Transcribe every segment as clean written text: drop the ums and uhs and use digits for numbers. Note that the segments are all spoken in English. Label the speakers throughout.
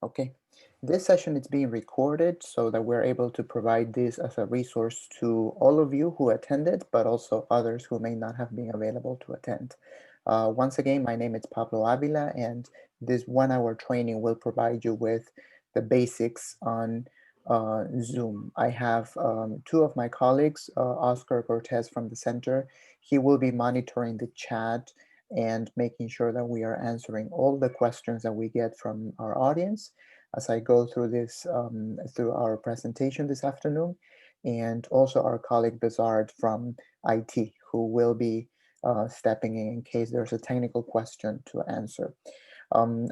Speaker 1: Okay, this session is being recorded so that we're able to provide this as a resource to all of you who attended, but also others who may not have been available to attend. Once again, my name is Pablo Avila, and this 1 hour training will provide you with the basics on Zoom. I have two of my colleagues, Oscar Cortez from the center. He will be monitoring the chat and making sure that we are answering all the questions that we get from our audience as I go through this through our presentation this afternoon, and also our colleague Bizard from IT, who will be stepping in case there's a technical question to answer.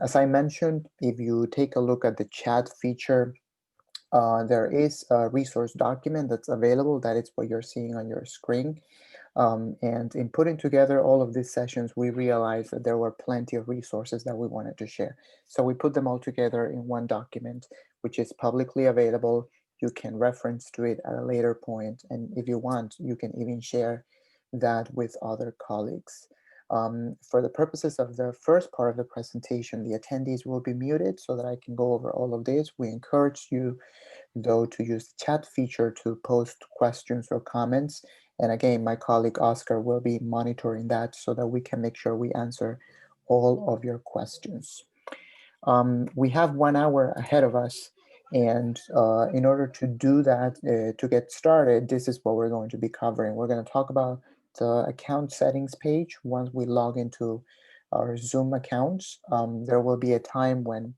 Speaker 1: As I mentioned, if you take a look at the chat feature, there is a resource document that's available. That is what you're seeing on your screen. And in putting together all of these sessions, we realized that there were plenty of resources that we wanted to share. So we put them all together in one document, which is publicly available. You can reference to it at a later point, and if you want, you can even share that with other colleagues. For the purposes of the first part of the presentation, the attendees will be muted so that I can go over all of this. We encourage you, though, to use the chat feature to post questions or comments. And again, my colleague Oscar will be monitoring that so that we can make sure we answer all of your questions. We have 1 hour ahead of us. And in order to do that, to get started, this is what we're going to be covering. We're going to talk about the account settings page once we log into our Zoom accounts. There will be a time when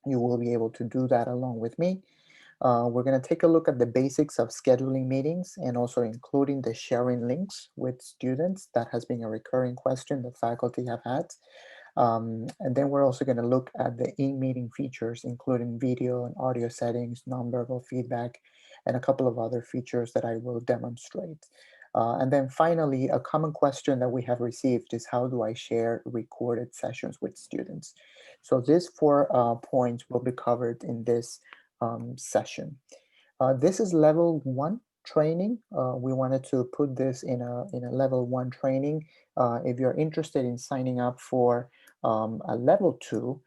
Speaker 1: you will be able to do that along with me. We're going to take a look at the basics of scheduling meetings and also including the sharing links with students. That has been a recurring question that faculty have had. And then we're also going to look at the in-meeting features, including video and audio settings, nonverbal feedback, and a couple of other features that I will demonstrate. And then finally, a common question that we have received is how do I share recorded sessions with students? So these 4 points will be covered in this session. This is level 1 training. We wanted to put this in a level 1 training. If you're interested in signing up for a level 2,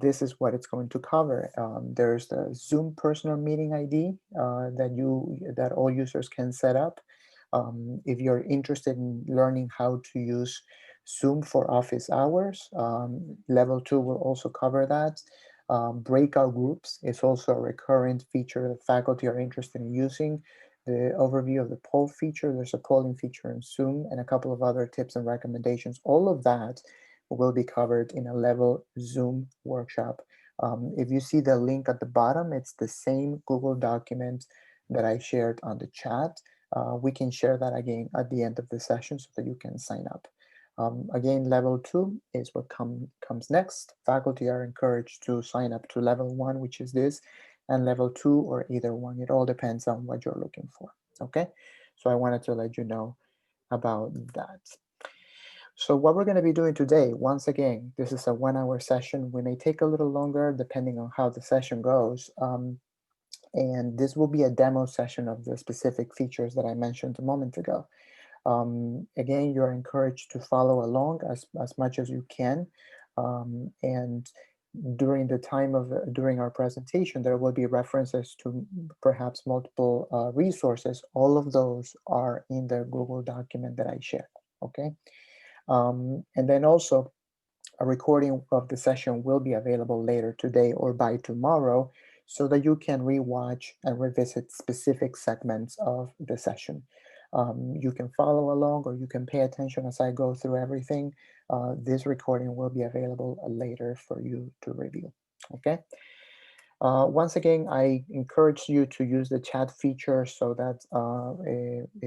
Speaker 1: this is what it's going to cover. There's the Zoom personal meeting ID that all users can set up. If you're interested in learning how to use Zoom for office hours, level 2 will also cover that. Breakout groups is also a recurrent feature that faculty are interested in using. The overview of the poll feature, there's a polling feature in Zoom, and a couple of other tips and recommendations. All of that will be covered in a level Zoom workshop. If you see the link at the bottom, it's the same Google document that I shared on the chat. We can share that again at the end of the session so that you can sign up. Again, level 2 is what comes next. Faculty are encouraged to sign up to level 1, which is this, and level 2 or either one. It all depends on what you're looking for. Okay, so I wanted to let you know about that. So what we're going to be doing today, once again, this is a 1 hour session. We may take a little longer depending on how the session goes. And this will be a demo session of the specific features that I mentioned a moment ago. Again, you're encouraged to follow along as much as you can. And during the time of during our presentation, there will be references to perhaps multiple resources. All of those are in the Google document that I shared. Okay. And then also a recording of the session will be available later today or by tomorrow so that you can rewatch and revisit specific segments of the session. You can follow along or you can pay attention as I go through everything. This recording will be available later for you to review. Okay. Once again, I encourage you to use the chat feature so that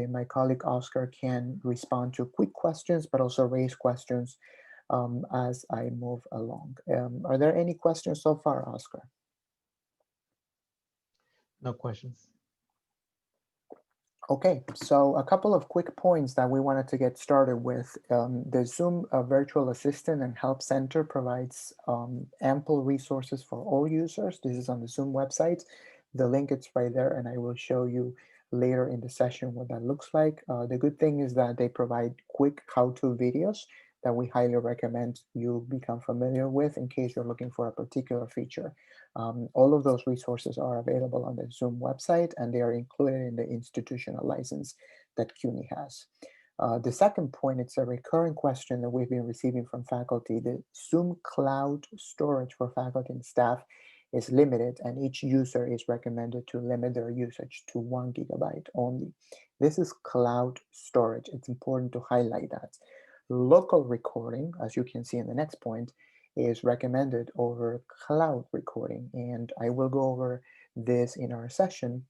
Speaker 1: my colleague Oscar can respond to quick questions, but also raise questions as I move along. Are there any questions so far, Oscar?
Speaker 2: No questions.
Speaker 1: Okay, so a couple of quick points that we wanted to get started with. The Zoom Virtual Assistant and Help Center provides ample resources for all users. This is on the Zoom website. The link is right there, and I will show you later in the session what that looks like. The good thing is that they provide quick how-to videos that we highly recommend you become familiar with in case you're looking for a particular feature. All of those resources are available on the Zoom website, and they are included in the institutional license that CUNY has. The second point, it's a recurring question that we've been receiving from faculty. The Zoom cloud storage for faculty and staff is limited, and each user is recommended to limit their usage to 1 GB only. This is cloud storage. It's important to highlight that. Local recording, as you can see in the next point, is recommended over cloud recording. And I will go over this in our session,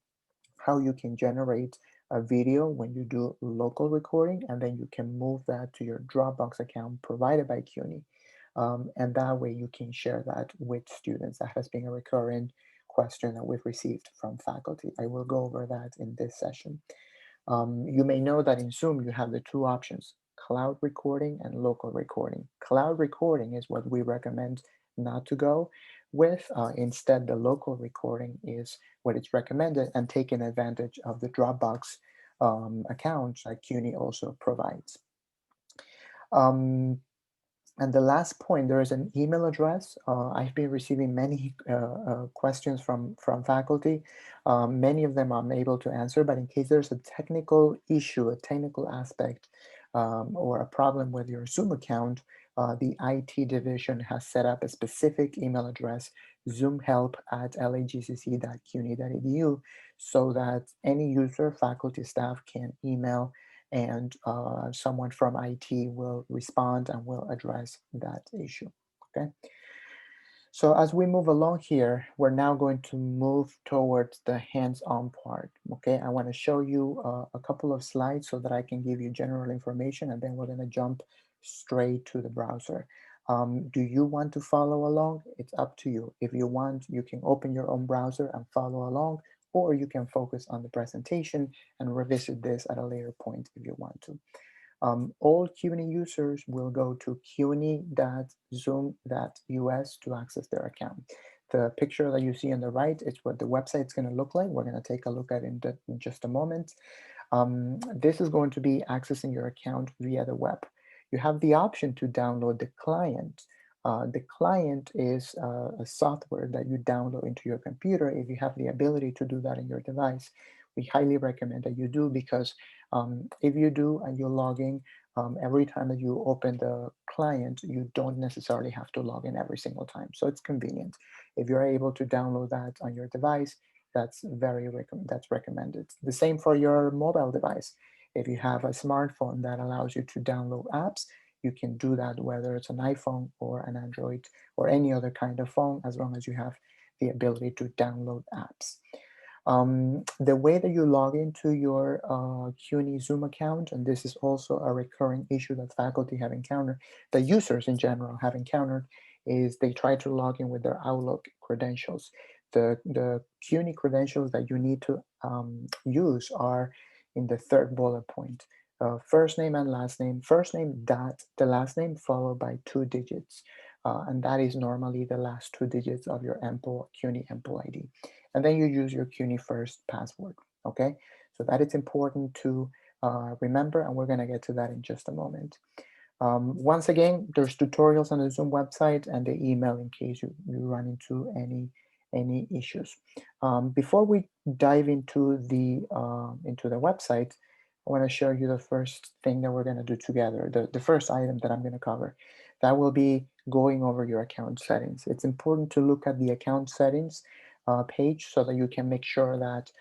Speaker 1: how you can generate a video when you do local recording, and then you can move that to your Dropbox account provided by CUNY. And that way you can share that with students. That has been a recurring question that we've received from faculty. I will go over that in this session. You may know that in Zoom you have the two options, cloud recording and local recording. Cloud recording is what we recommend not to go with. Instead, the local recording is what is recommended, and taking advantage of the Dropbox account that CUNY also provides. And the last point, there is an email address. I've been receiving many questions from faculty. Many of them I'm able to answer, but in case there's a technical issue, a technical aspect, or a problem with your Zoom account, the IT division has set up a specific email address, zoomhelp@lagcc.cuny.edu, so that any user, faculty, staff can email, and someone from IT will respond and will address that issue. Okay. So as we move along here, we're now going to move towards the hands-on part. Okay, I want to show you a couple of slides so that I can give you general information, and then we're going to jump straight to the browser. Do you want to follow along? It's up to you. If you want, you can open your own browser and follow along, or you can focus on the presentation and revisit this at a later point if you want to. All CUNY users will go to cuny.zoom.us to access their account. The picture that you see on the right is what the website's going to look like. We're going to take a look at it in just a moment. This is going to be accessing your account via the web. You have the option to download the client. The client is a software that you download into your computer. If you have the ability to do that in your device, we highly recommend that you do, because if you do and you log in, every time that you open the client, you don't necessarily have to log in every single time. So it's convenient. If you're able to download that on your device, that's that's recommended. The same for your mobile device. If you have a smartphone that allows you to download apps, you can do that, whether it's an iPhone or an Android or any other kind of phone, as long as you have the ability to download apps. The way that you log into your CUNY Zoom account, and this is also a recurring issue that faculty have encountered, that users in general have encountered, is they try to log in with their Outlook credentials. The CUNY credentials that you need to use are in the third bullet point. First name and last name, first name dot the last name followed by 2 digits. And that is normally the last 2 digits of your CUNY EMPL ID. And then you use your CUNY First password, okay? So that is important to remember, and we're gonna get to that in just a moment. Once again, there's tutorials on the Zoom website and the email in case you run into any issues. Before we dive into the website, I want to show you the first thing that we're going to do together, the first item that I'm going to cover. That will be going over your account settings. It's important to look at the account settings page so that you can make sure that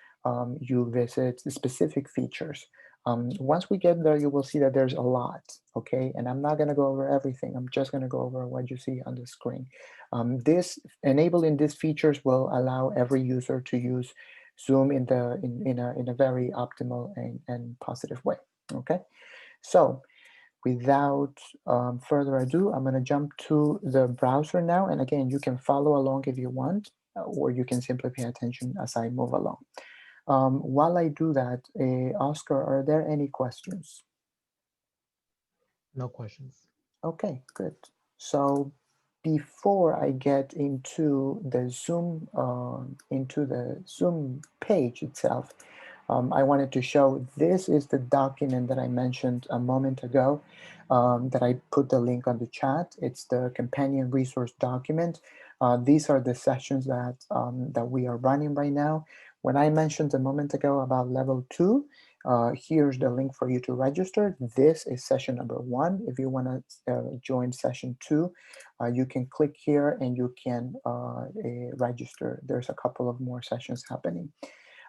Speaker 1: you visit the specific features. Once we get there, you will see that there's a lot, okay? And I'm not gonna go over everything. I'm just gonna go over what you see on the screen. Enabling these features will allow every user to use Zoom in a very optimal and positive way, okay? So without further ado, I'm gonna jump to the browser now. And again, you can follow along if you want, or you can simply pay attention as I move along. While I do that, Oscar, are there any questions?
Speaker 2: No questions.
Speaker 1: Okay, good. So before I get into the Zoom page itself, I wanted to show this is the document that I mentioned a moment ago that I put the link on the chat. It's the companion resource document. These are the sessions that we are running right now. When I mentioned a moment ago about level 2, here's the link for you to register. This is session number 1. If you want to join session 2, you can click here and you can register. There's a couple of more sessions happening.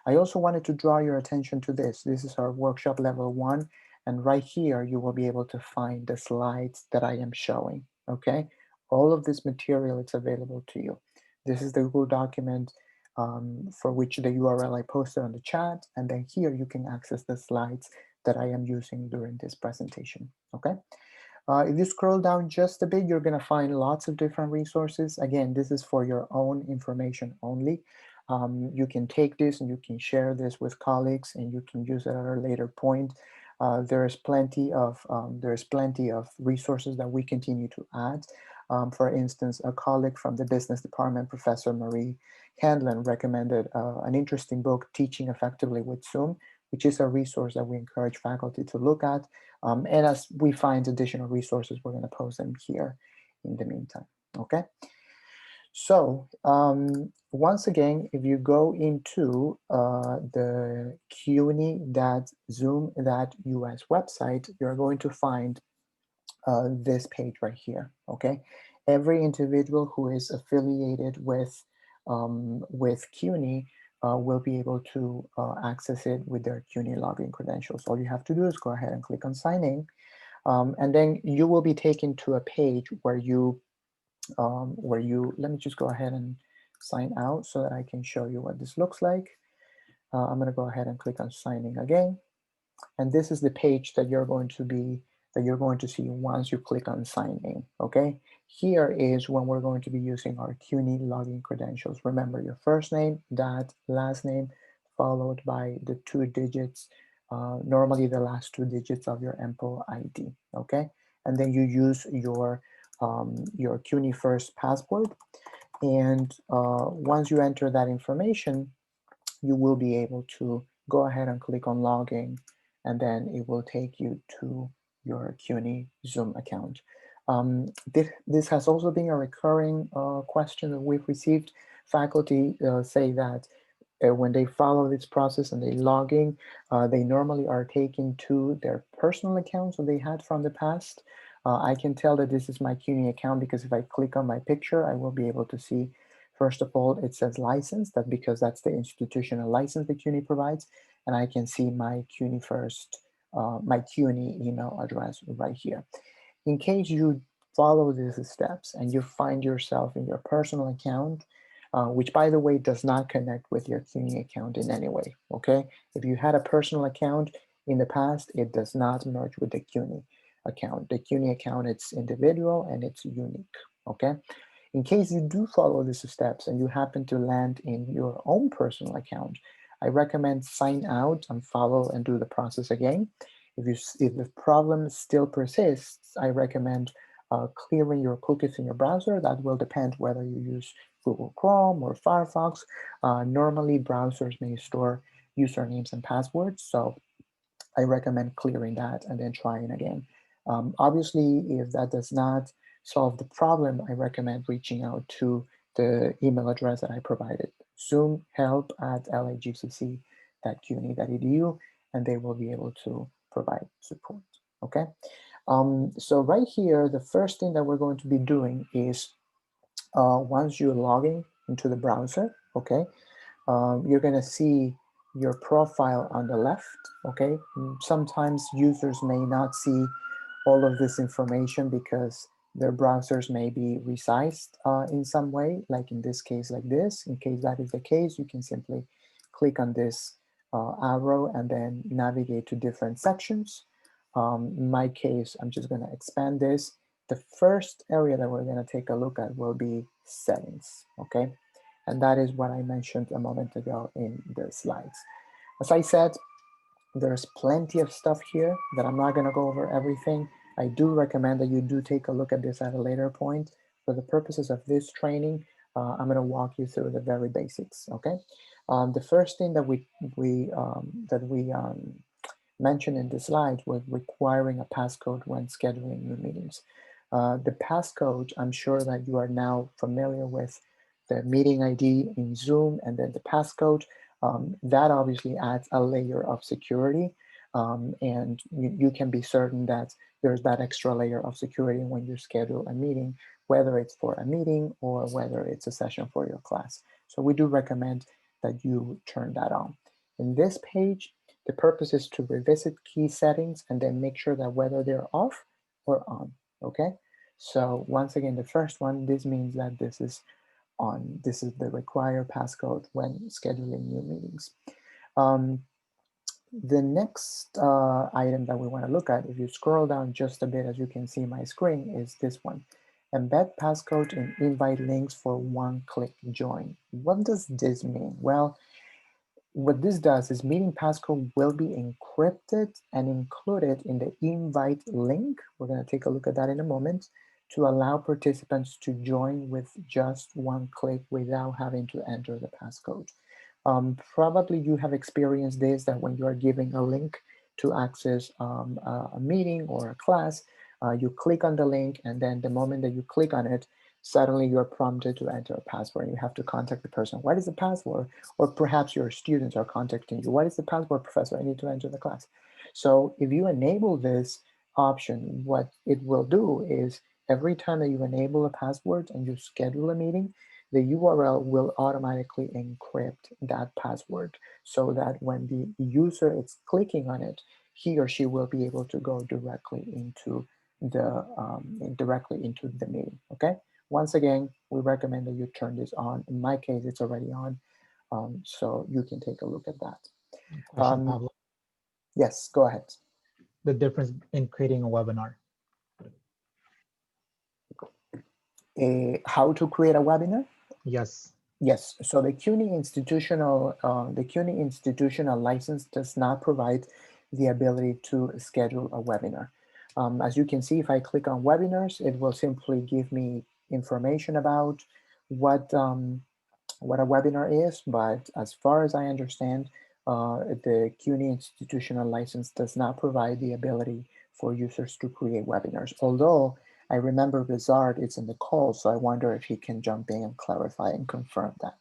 Speaker 1: I also wanted to draw your attention to this. This is our workshop level 1, and right here you will be able to find the slides that I am showing, okay? All of this material is available to you. This is the Google document for which the URL I posted on the chat, and then here you can access the slides that I am using during this presentation, okay? If you scroll down just a bit, you're going to find lots of different resources. Again, this is for your own information only. You can take this and you can share this with colleagues, and you can use it at a later point. There's plenty of resources that we continue to add. For instance, a colleague from the business department, Professor Marie Handlin, recommended an interesting book, Teaching Effectively with Zoom, which is a resource that we encourage faculty to look at. And as we find additional resources, we're going to post them here in the meantime, okay? So once again, if you go into the CUNY.zoom.us website, you're going to find this page right here, okay? Every individual who is affiliated with CUNY will be able to access it with their CUNY login credentials. All you have to do is go ahead and click on sign in, and then you will be taken to a page where let me just go ahead and sign out so that I can show you what this looks like. I'm going to go ahead and click on signing again. And this is the page that you're going to see once you click on sign in, okay? Here is when we're going to be using our CUNY login credentials. Remember, your first name, dot, last name, followed by the 2 digits, normally the last 2 digits of your MPO ID, okay? And then you use your CUNY first password. And once you enter that information, you will be able to go ahead and click on login, and then it will take you to your CUNY Zoom account. This has also been a recurring question that we've received. Faculty say that when they follow this process and they log in, they normally are taken to their personal accounts that they had from the past. I can tell that this is my CUNY account because if I click on my picture, I will be able to see, first of all, it says license, because that's the institutional license that CUNY provides, and I can see my CUNY my CUNY email address right here. In case you follow these steps and you find yourself in your personal account, which by the way does not connect with your CUNY account in any way, okay? If you had a personal account in the past, it does not merge with the CUNY account. The CUNY account, it's individual and it's unique, okay? In case you do follow these steps and you happen to land in your own personal account, I recommend sign out and follow and do the process again. If the problem still persists, I recommend clearing your cookies in your browser. That will depend whether you use Google Chrome or Firefox. Normally, browsers may store usernames and passwords, so I recommend clearing that and then trying again. Obviously, if that does not solve the problem, I recommend reaching out to the email address that I provided, zoomhelp@lagcc.cuny.edu, and they will be able to provide support, okay? So right here, the first thing that we're going to be doing is once you're logging into the browser, okay, you're gonna see your profile on the left, okay? Sometimes users may not see all of this information because their browsers may be resized in some way, like in this case, like this. In case that is the case, you can simply click on this arrow and then navigate to different sections. In my case, I'm just gonna expand this. The first area that we're gonna take a look at will be settings, okay? And that is what I mentioned a moment ago in the slides. As I said, there's plenty of stuff here that I'm not gonna go over everything. I do recommend that you do take a look at this at a later point. For the purposes of this training, I'm gonna walk you through the very basics, okay? The first thing that we mentioned in the slide was requiring a passcode when scheduling new meetings. The passcode, I'm sure that you are now familiar with the meeting ID in Zoom and then the passcode. That obviously adds a layer of security, and you can be certain that there's that extra layer of security when you schedule a meeting, whether it's for a meeting or whether it's a session for your class. So we do recommend that you turn that on. In this page, the purpose is to revisit key settings and then make sure that whether they're off or on, okay? So once again, the first one, this means that this is on. This is the required passcode when scheduling new meetings. The next item that we want to look at, if you scroll down just a bit, as you can see my screen, is this one. Embed passcode in invite links for one-click join. What does this mean? Well, what this does is meeting passcode will be encrypted and included in the invite link. We're going to take a look at that in a moment to allow participants to join with just one click without having to enter the passcode. Probably you have experienced this, that when you are giving a link to access a meeting or a class, you click on the link, and then the moment that you click on it, suddenly you're prompted to enter a password. You have to contact the person. What is the password? Or perhaps your students are contacting you. What is the password, professor? I need to enter the class. So if you enable this option, what it will do is every time that you enable a password and you schedule a meeting, the URL will automatically encrypt that password so that when the user is clicking on it, he or she will be able to go directly into the meeting. Okay. Once again, we recommend that you turn this on. In my case, it's already on, so you can take a look at that.
Speaker 2: Question, Pablo.
Speaker 1: Yes, go ahead.
Speaker 2: The difference in creating a webinar.
Speaker 1: How to create a webinar?
Speaker 2: Yes.
Speaker 1: Yes, so the CUNY institutional license does not provide the ability to schedule a webinar. As you can see, if I click on webinars, it will simply give me information about what what a webinar is, but as far as I understand, the CUNY institutional license does not provide the ability for users to create webinars. Although I remember Bizarre is in the call, so I wonder if he can jump in and clarify and confirm that.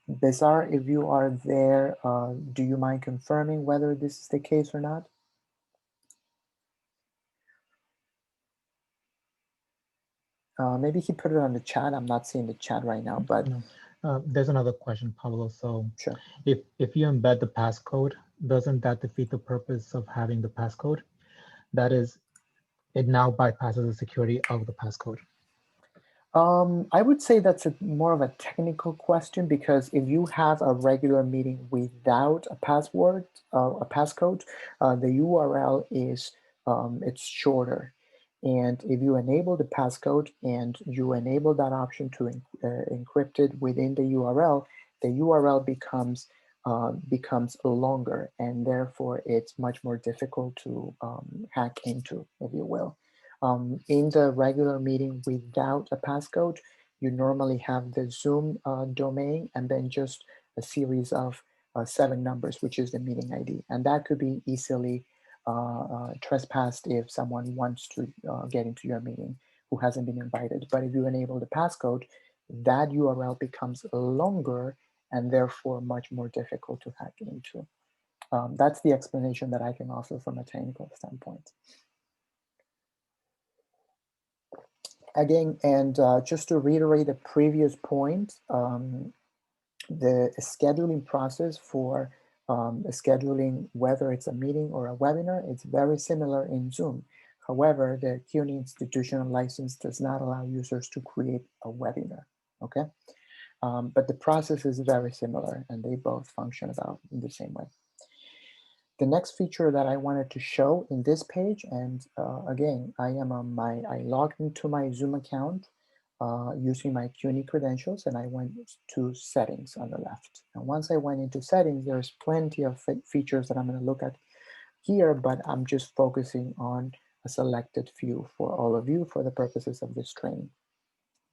Speaker 1: Bizarre, if you are there, do you mind confirming whether this is the case or not? Maybe he put it on the chat. I'm not seeing the chat right now, but
Speaker 2: No. There's another question, Pablo. So
Speaker 1: sure.
Speaker 2: if you embed the passcode, doesn't that defeat the purpose of having the passcode? That is, it now bypasses the security of the passcode.
Speaker 1: I would say that's more of a technical question, because if you have a regular meeting without a password, a passcode, the URL is it's shorter. And if you enable the passcode and you enable that option to encrypt it within the URL becomes longer, and therefore it's much more difficult to hack into, if you will. In the regular meeting without a passcode, you normally have the Zoom domain and then just a series of 7 numbers, which is the meeting ID. And that could be easily trespassed if someone wants to get into your meeting who hasn't been invited. But if you enable the passcode, that URL becomes longer and therefore much more difficult to hack into. That's the explanation that I can offer from a technical standpoint. Again, and just to reiterate the previous point, the scheduling process for scheduling, whether it's a meeting or a webinar, it's very similar in Zoom. However, the CUNY institutional license does not allow users to create a webinar, okay? But the process is very similar and they both function about in the same way. The next feature that I wanted to show in this page, and again, I logged into my Zoom account using my CUNY credentials, and I went to settings on the left. And once I went into settings, there's plenty of features that I'm going to look at here, but I'm just focusing on a selected few for all of you for the purposes of this training.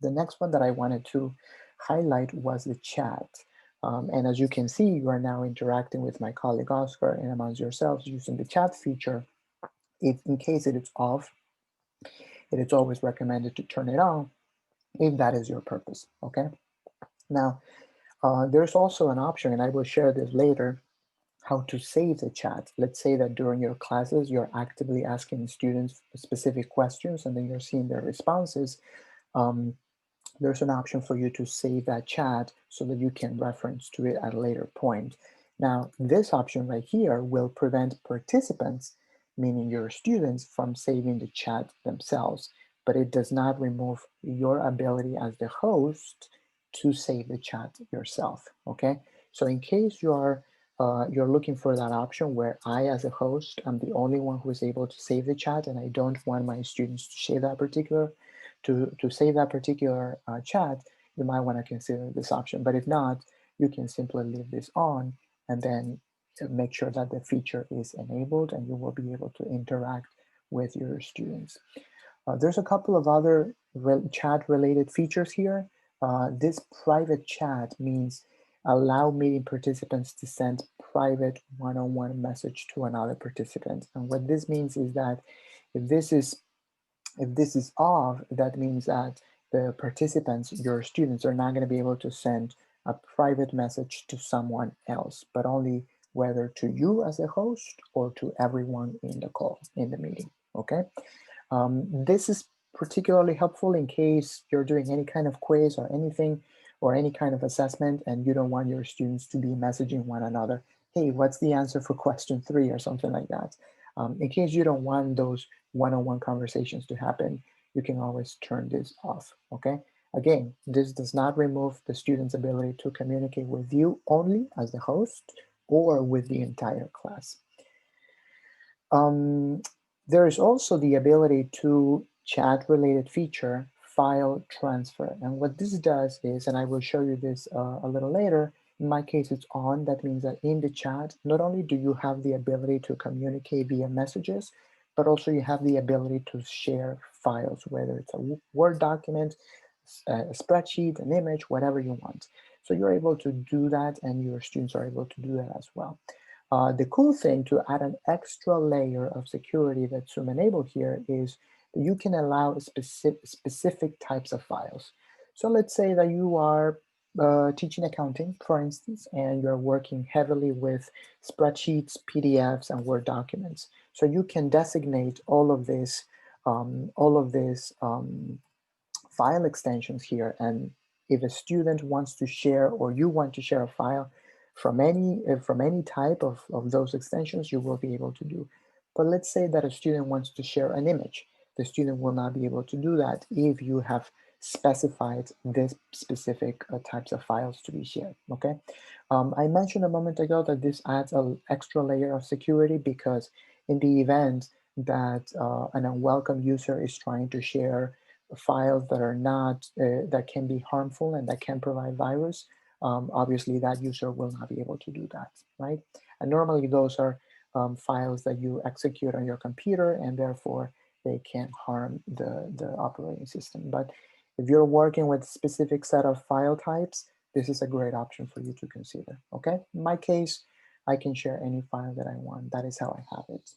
Speaker 1: The next one that I wanted to highlight was the chat. And as you can see, you are now interacting with my colleague Oscar and amongst yourselves using the chat feature. If in case it is off, it is always recommended to turn it on if that is your purpose, okay? Now, there's also an option, and I will share this later, how to save the chat. Let's say that during your classes, you're actively asking students specific questions and then you're seeing their responses. Um, there's an option for you to save that chat so that you can reference to it at a later point. Now, this option right here will prevent participants, meaning your students, from saving the chat themselves, but it does not remove your ability as the host to save the chat yourself, okay? So in case you're looking for that option where I, as a host, am the only one who is able to save the chat and I don't want my students to save that particular chat, you might want to consider this option. But if not, you can simply leave this on and then make sure that the feature is enabled and you will be able to interact with your students. There's a couple of other chat related features here. This private chat means allow meeting participants to send private one-on-one message to another participant. And what this means is that if this is if this is off, that means that the participants, your students, are not going to be able to send a private message to someone else, but only whether to you as a host or to everyone in the call, in the meeting, okay? This is particularly helpful in case you're doing any kind of quiz or anything or any kind of assessment and you don't want your students to be messaging one another, hey, what's the answer for question 3 or something like that. In case you don't want those one-on-one conversations to happen, you can always turn this off, okay? Again, this does not remove the student's ability to communicate with you only as the host or with the entire class. Um, there is also the ability to chat related feature, file transfer. And what this does is, and I will show you this a little later, in my case it's on. That means that in the chat, not only do you have the ability to communicate via messages, but also you have the ability to share files, whether it's a Word document, a spreadsheet, an image, whatever you want. So you're able to do that and your students are able to do that as well. The cool thing to add an extra layer of security that Zoom enabled here is that you can allow specific types of files. So let's say that you are teaching accounting, for instance, and you're working heavily with spreadsheets, PDFs, and Word documents. So you can designate all of these file extensions here. And if a student wants to share or you want to share a file from any type of those extensions, you will be able to do. But let's say that a student wants to share an image. The student will not be able to do that if you have specified this specific types of files to be shared, okay? I mentioned a moment ago that this adds an extra layer of security because in the event that an unwelcome user is trying to share files that are not that can be harmful and that can provide virus, obviously that user will not be able to do that, right? And normally those are files that you execute on your computer and therefore they can't harm the operating system. But if you're working with a specific set of file types, this is a great option for you to consider, okay? In my case, I can share any file that I want. That is how I have it.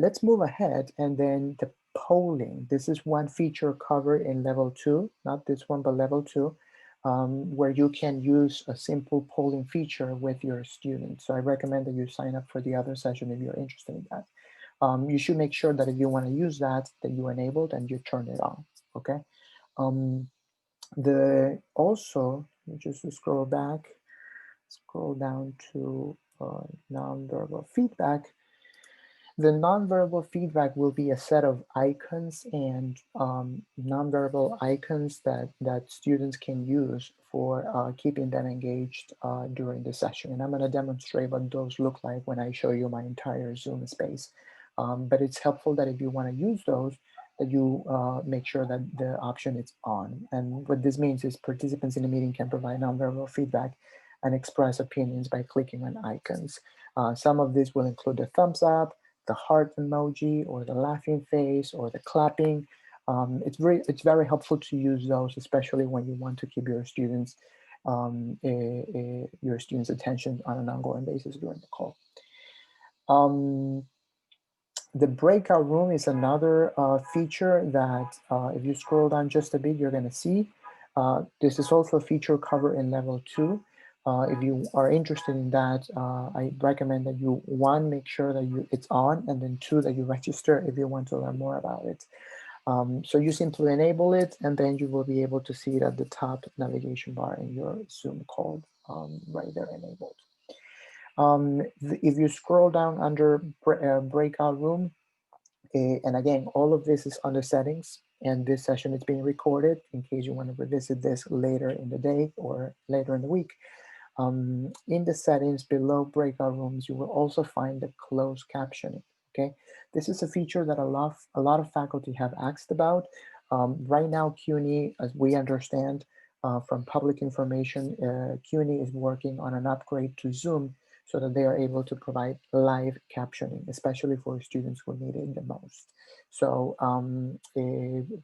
Speaker 1: Let's move ahead and then the polling. This is one feature covered in level 2, not this one, but level 2, where you can use a simple polling feature with your students. So I recommend that you sign up for the other session if you're interested in that. You should make sure that if you want to use that you enable it and you turn it on, okay? Also, let me just scroll down to nonverbal feedback. The nonverbal feedback will be a set of icons and nonverbal icons that students can use for keeping them engaged during the session. And I'm going to demonstrate what those look like when I show you my entire Zoom space. But it's helpful that if you want to use those, that you make sure that the option is on. And what this means is participants in the meeting can provide nonverbal feedback and express opinions by clicking on icons. Some of these will include the thumbs up, the heart emoji, or the laughing face, or the clapping. It's very helpful to use those, especially when you want to keep your students' attention on an ongoing basis during the call. The breakout room is another feature that if you scroll down just a bit, you're going to see. This is also a feature covered in level 2. If you are interested in that, I recommend that you, one, make sure that it's on, and then two, that you register if you want to learn more about it. So you simply enable it, and then you will be able to see it at the top navigation bar in your Zoom call, right there enabled. If you scroll down under breakout room, and again, all of this is under settings, and this session is being recorded in case you want to revisit this later in the day or later in the week. In the settings below breakout rooms, you will also find the closed captioning. Okay, this is a feature that a lot of faculty have asked about. Right now, CUNY, as we understand from public information, CUNY is working on an upgrade to Zoom so that they are able to provide live captioning, especially for students who need it the most. So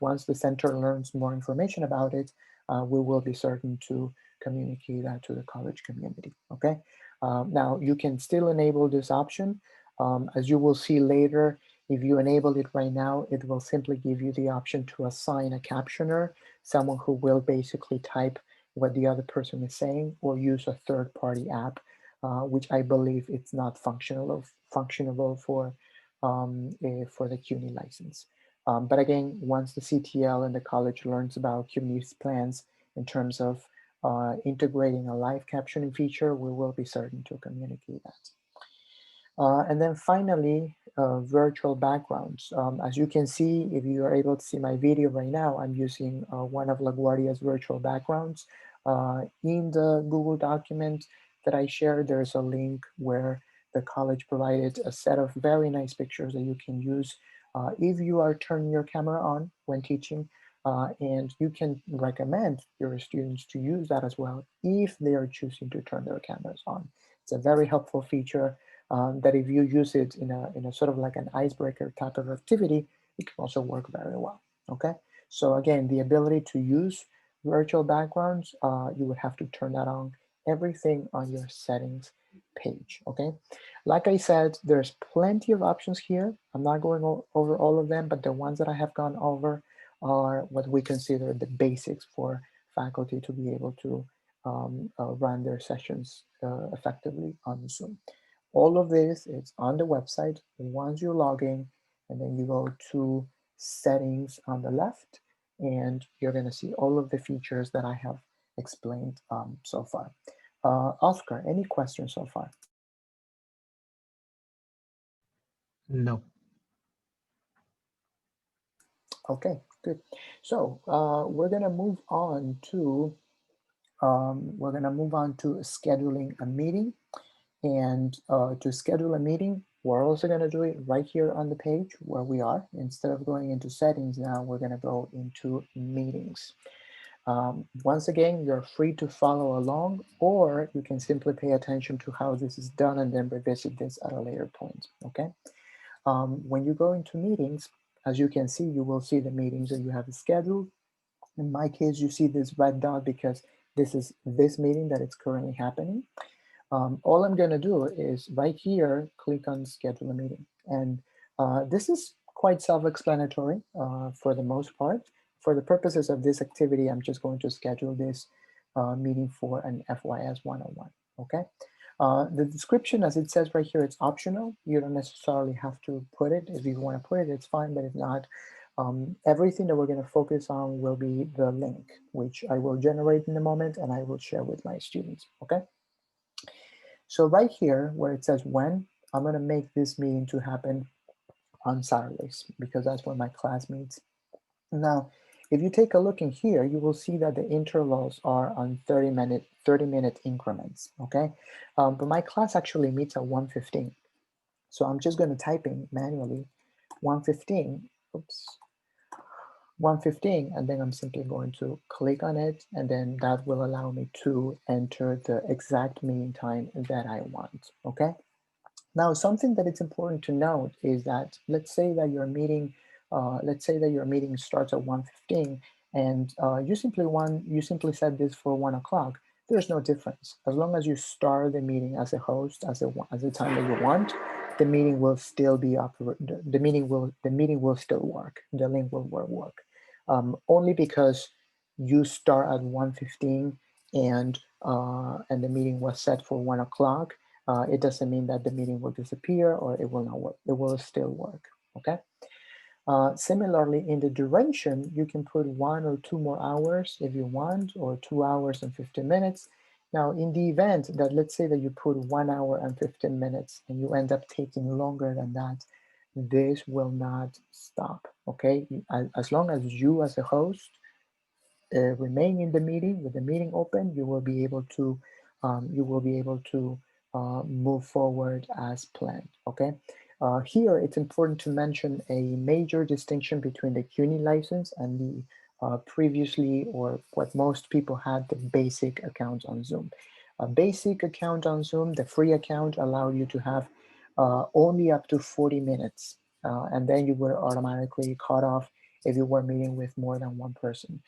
Speaker 1: once the center learns more information about it, we will be certain to communicate that to the college community, okay? Now, you can still enable this option. As you will see later, if you enable it right now, it will simply give you the option to assign a captioner, someone who will basically type what the other person is saying, or use a third-party app, which I believe it's not functionable for the CUNY license. But again, once the CTL and the college learns about CUNY's plans in terms of integrating a live captioning feature, we will be certain to communicate that. And then finally, virtual backgrounds. As you can see, if you are able to see my video right now, I'm using one of LaGuardia's virtual backgrounds. In the Google document that I shared, there's a link where the college provided a set of very nice pictures that you can use if you are turning your camera on when teaching. And you can recommend your students to use that as well if they are choosing to turn their cameras on. It's a very helpful feature that if you use it in a sort of like an icebreaker type of activity, it can also work very well, okay? So again, the ability to use virtual backgrounds, you would have to turn that on, everything on your settings page, okay? Like I said, there's plenty of options here. I'm not going over all of them, but the ones that I have gone over are what we consider the basics for faculty to be able to run their sessions effectively on Zoom. All of this is on the website. Once you log in, and then you go to settings on the left, and you're going to see all of the features that I have explained so far. Oscar, any questions so far?
Speaker 2: No.
Speaker 1: Okay, good. So we're going to move on to scheduling a meeting. And to schedule a meeting, we're also going to do it right here on the page where we are. Instead of going into settings now, we're going to go into meetings. Once again, you're free to follow along, or you can simply pay attention to how this is done and then revisit this at a later point, okay? When you go into meetings, as you can see, you will see the meetings that you have scheduled. In my case, you see this red dot because this is this meeting that is currently happening. All I'm going to do is right here, click on schedule a meeting. And this is quite self-explanatory for the most part. For the purposes of this activity, I'm just going to schedule this meeting for an FYS 101, okay? The description, as it says right here, it's optional. You don't necessarily have to put it. If you want to put it, it's fine, but if not, everything that we're going to focus on will be the link, which I will generate in a moment and I will share with my students, okay? So right here where it says when, I'm going to make this meeting to happen on Saturdays because that's when my class meets. Now, if you take a look in here, you will see that the intervals are on 30-minute increments, okay? But my class actually meets at 1:15. So I'm just going to type in manually 1:15, oops, 1:15, and then I'm simply going to click on it, and then that will allow me to enter the exact meeting time that I want, okay? Now, something that it's important to note is that let's say that your meeting let's say that your meeting starts at 1:15, and you simply set this for 1 o'clock. There's no difference as long as you start the meeting as a host as the time that you want. The meeting will still be up. The meeting will still work. The link will work. Only because you start at 1:15 and the meeting was set for 1 o'clock, it doesn't mean that the meeting will disappear or it will not work. It will still work. Okay. Similarly, in the duration, you can put 1 or 2 more hours if you want, or 2 hours and 15 minutes. Now, in the event that, let's say that you put 1 hour and 15 minutes and you end up taking longer than that, this will not stop. Okay. As long as you as a host remain in the meeting with the meeting open, you will be able to move forward as planned. Okay. Here, it's important to mention a major distinction between the CUNY license and the previously, or what most people had, the basic account on Zoom. A basic account on Zoom, the free account, allowed you to have only up to 40 minutes, and then you were automatically cut off if you were meeting with more than one person.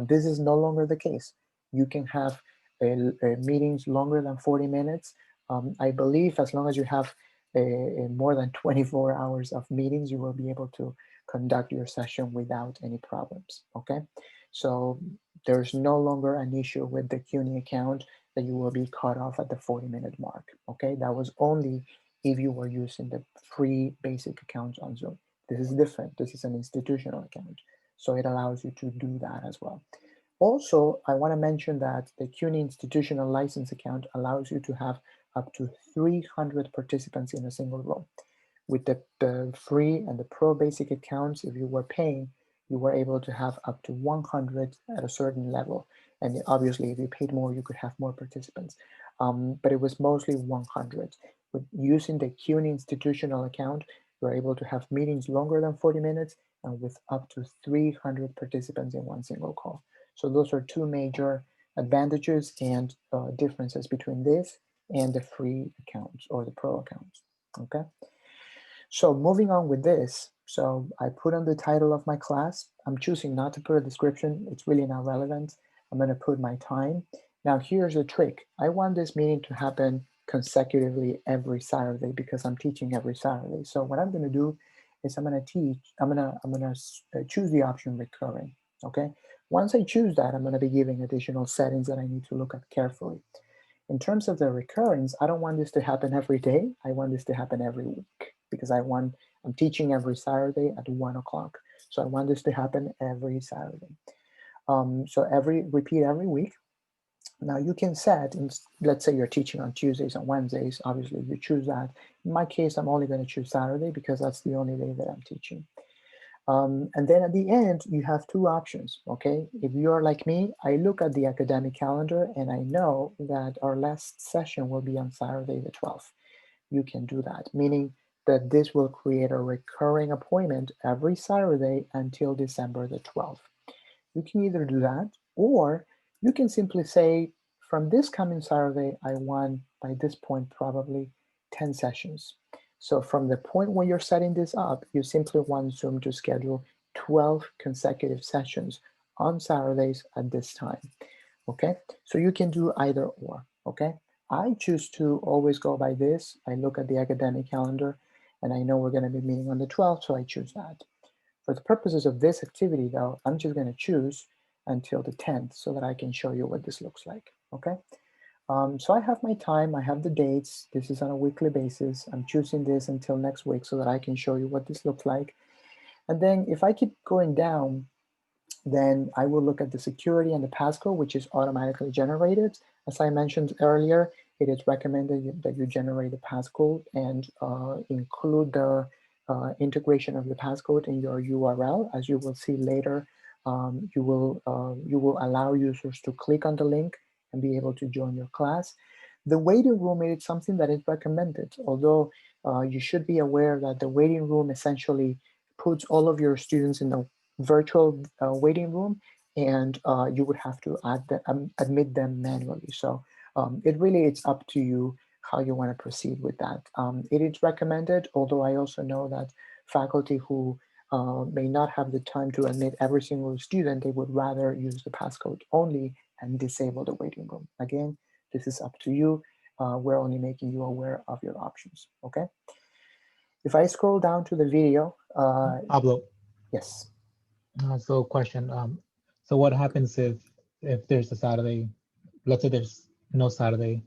Speaker 1: This is no longer the case. You can have meetings longer than 40 minutes. I believe as long as you have more than 24 hours of meetings, you will be able to conduct your session without any problems. Okay, so there's no longer an issue with the CUNY account that you will be cut off at the 40-minute mark. Okay, that was only if you were using the free basic account on Zoom. This is different. This is an institutional account, so it allows you to do that as well. Also, I want to mention that the CUNY institutional license account allows you to have up to 300 participants in a single room. With the free and the pro basic accounts, if you were paying, you were able to have up to 100 at a certain level. And obviously, if you paid more, you could have more participants. But it was mostly 100. With using the CUNY institutional account, you're able to have meetings longer than 40 minutes and with up to 300 participants in one single call. So those are two major advantages and differences between this and the free accounts or the pro accounts. Okay. So moving on with this, so I put on the title of my class. I'm choosing not to put a description. It's really not relevant. I'm going to put my time. Now here's the trick. I want this meeting to happen consecutively every Saturday because I'm teaching every Saturday. So what I'm going to do is I'm going to choose the option recurring. Okay. Once I choose that, I'm going to be giving additional settings that I need to look at carefully. In terms of the recurrence, I don't want this to happen every day. I want this to happen every week because I'm teaching every Saturday at 1 o'clock. So I want this to happen every Saturday. So repeat every week. Now you can set, let's say you're teaching on Tuesdays and Wednesdays, obviously you choose that. In my case, I'm only going to choose Saturday because that's the only day that I'm teaching. And then at the end, you have two options, okay? If you're like me, I look at the academic calendar and I know that our last session will be on Saturday the 12th. You can do that, meaning that this will create a recurring appointment every Saturday until December the 12th. You can either do that, or you can simply say, from this coming Saturday, I want, by this point, probably 10 sessions. So from the point when you're setting this up, you simply want Zoom to schedule 12 consecutive sessions on Saturdays at this time. Okay, so you can do either or. Okay, I choose to always go by this. I look at the academic calendar and I know we're going to be meeting on the 12th, so I choose that. For the purposes of this activity, though, I'm just going to choose until the 10th so that I can show you what this looks like. Okay. So I have my time, I have the dates. This is on a weekly basis. I'm choosing this until next week so that I can show you what this looks like. And then if I keep going down, then I will look at the security and the passcode, which is automatically generated. As I mentioned earlier, it is recommended that you generate a passcode and include the integration of the passcode in your URL. As you will see later, you will allow users to click on the link and be able to join your class. The waiting room is something that is recommended, although you should be aware that the waiting room essentially puts all of your students in a virtual waiting room, and you would have to admit them manually. So it really it's up to you how you want to proceed with that. It is recommended, although I also know that faculty who may not have the time to admit every single student. They would rather use the passcode only and disable the waiting room. Again, this is up to you. We're only making you aware of your options, okay? If I scroll down to the video,
Speaker 2: Pablo,
Speaker 1: yes.
Speaker 2: so question. So what happens if there's a Saturday, let's say there's no Saturday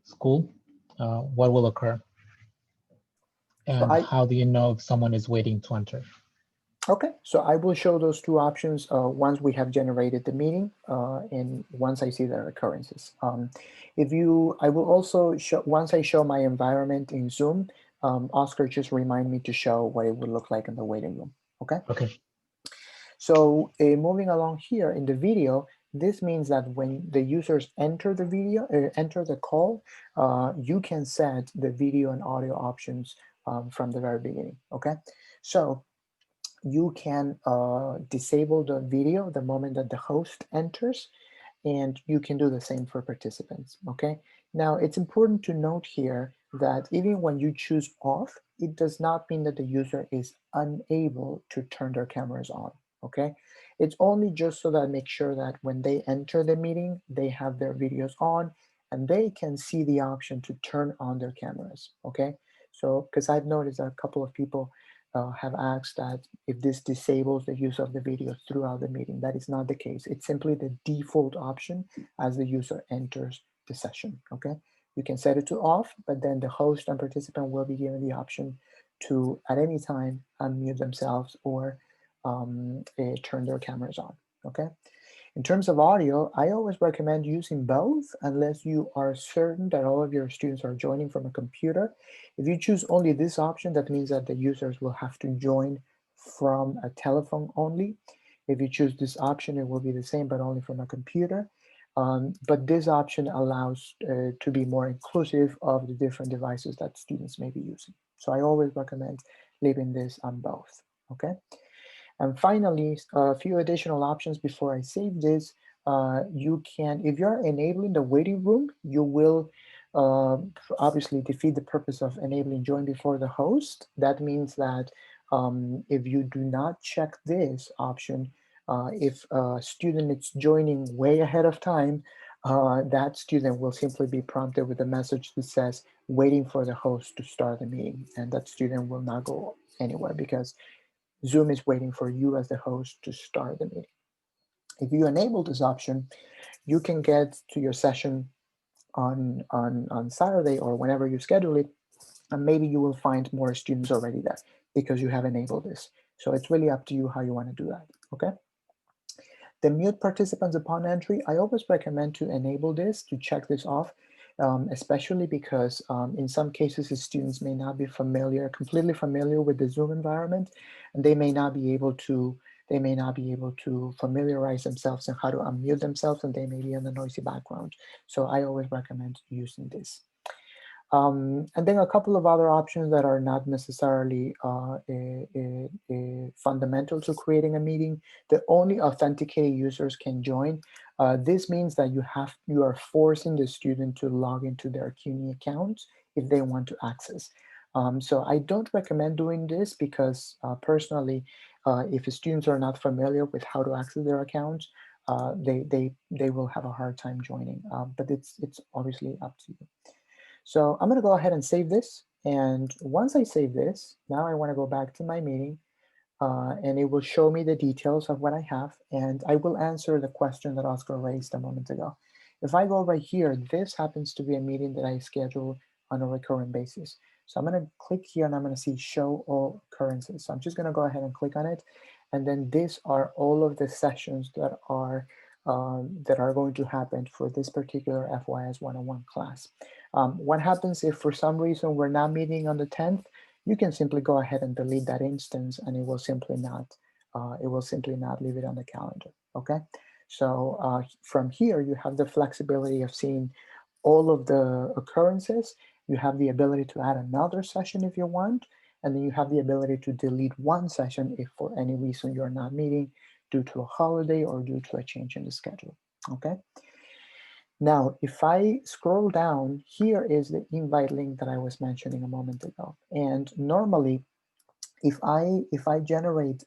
Speaker 2: school, what will occur?
Speaker 1: So
Speaker 2: And how do you know if someone is waiting to enter?
Speaker 1: okay, so I will show those two options once we have generated the meeting and once I see their occurrences. I will also show, once I show my environment in Zoom, Oscar just remind me to show what it would look like in the waiting room, okay?
Speaker 2: Okay.
Speaker 1: So moving along here in the video, this means that when the users enter the video, enter the call, you can set the video and audio options from the very beginning, okay? So you can disable the video the moment that the host enters, and you can do the same for participants, okay? Now, it's important to note here that even when you choose off, it does not mean that the user is unable to turn their cameras on, okay? It's only just so that make sure that when they enter the meeting, they have their videos on and they can see the option to turn on their cameras, okay? So, because I've noticed that a couple of people have asked that if this disables the use of the video throughout the meeting. That is not the case. It's simply the default option as the user enters the session, okay? You can set it to off, but then the host and participant will be given the option to, at any time, unmute themselves or turn their cameras on, okay? In terms of audio, I always recommend using both unless you are certain that all of your students are joining from a computer. If you choose only this option, that means that the users will have to join from a telephone only. If you choose this option, it will be the same, but only from a computer. But this option allows to be more inclusive of the different devices that students may be using. So I always recommend leaving this on both, okay? And finally, a few additional options before I save this. You can, if you're enabling the waiting room, you will obviously defeat the purpose of enabling join before the host. That means that if you do not check this option, if a student is joining way ahead of time, that student will simply be prompted with a message that says waiting for the host to start the meeting, and that student will not go anywhere because Zoom is waiting for you as the host to start the meeting. If you enable this option, you can get to your session on Saturday or whenever you schedule it, and maybe you will find more students already there because you have enabled this. So it's really up to you how you want to do that, okay? The mute participants upon entry, I always recommend to enable this, to check this off, especially because in some cases the students may not be completely familiar with the Zoom environment, and they may not be able to familiarize themselves and how to unmute themselves, and they may be in the noisy background. So I always recommend using this. And then a couple of other options that are not necessarily fundamental to creating a meeting. The only authenticated users can join. This means that you are forcing the student to log into their CUNY account if they want to access. So I don't recommend doing this because personally, if students are not familiar with how to access their accounts, they will have a hard time joining. But it's obviously up to you. So I'm going to go ahead and save this. And once I save this, now I want to go back to my meeting and it will show me the details of what I have. And I will answer the question that Oscar raised a moment ago. If I go right here, this happens to be a meeting that I schedule on a recurrent basis. So I'm going to click here and I'm going to see show all occurrences. So I'm just going to go ahead and click on it. And then these are all of the sessions that are going to happen for this particular FYS 101 class. What happens if for some reason we're not meeting on the 10th? You can simply go ahead and delete that instance and it will simply not leave it on the calendar, okay? So from here, you have the flexibility of seeing all of the occurrences. You have the ability to add another session if you want, and then you have the ability to delete one session if for any reason you're not meeting due to a holiday or due to a change in the schedule, okay? Now, if I scroll down, here is the invite link that I was mentioning a moment ago. And normally, if I generate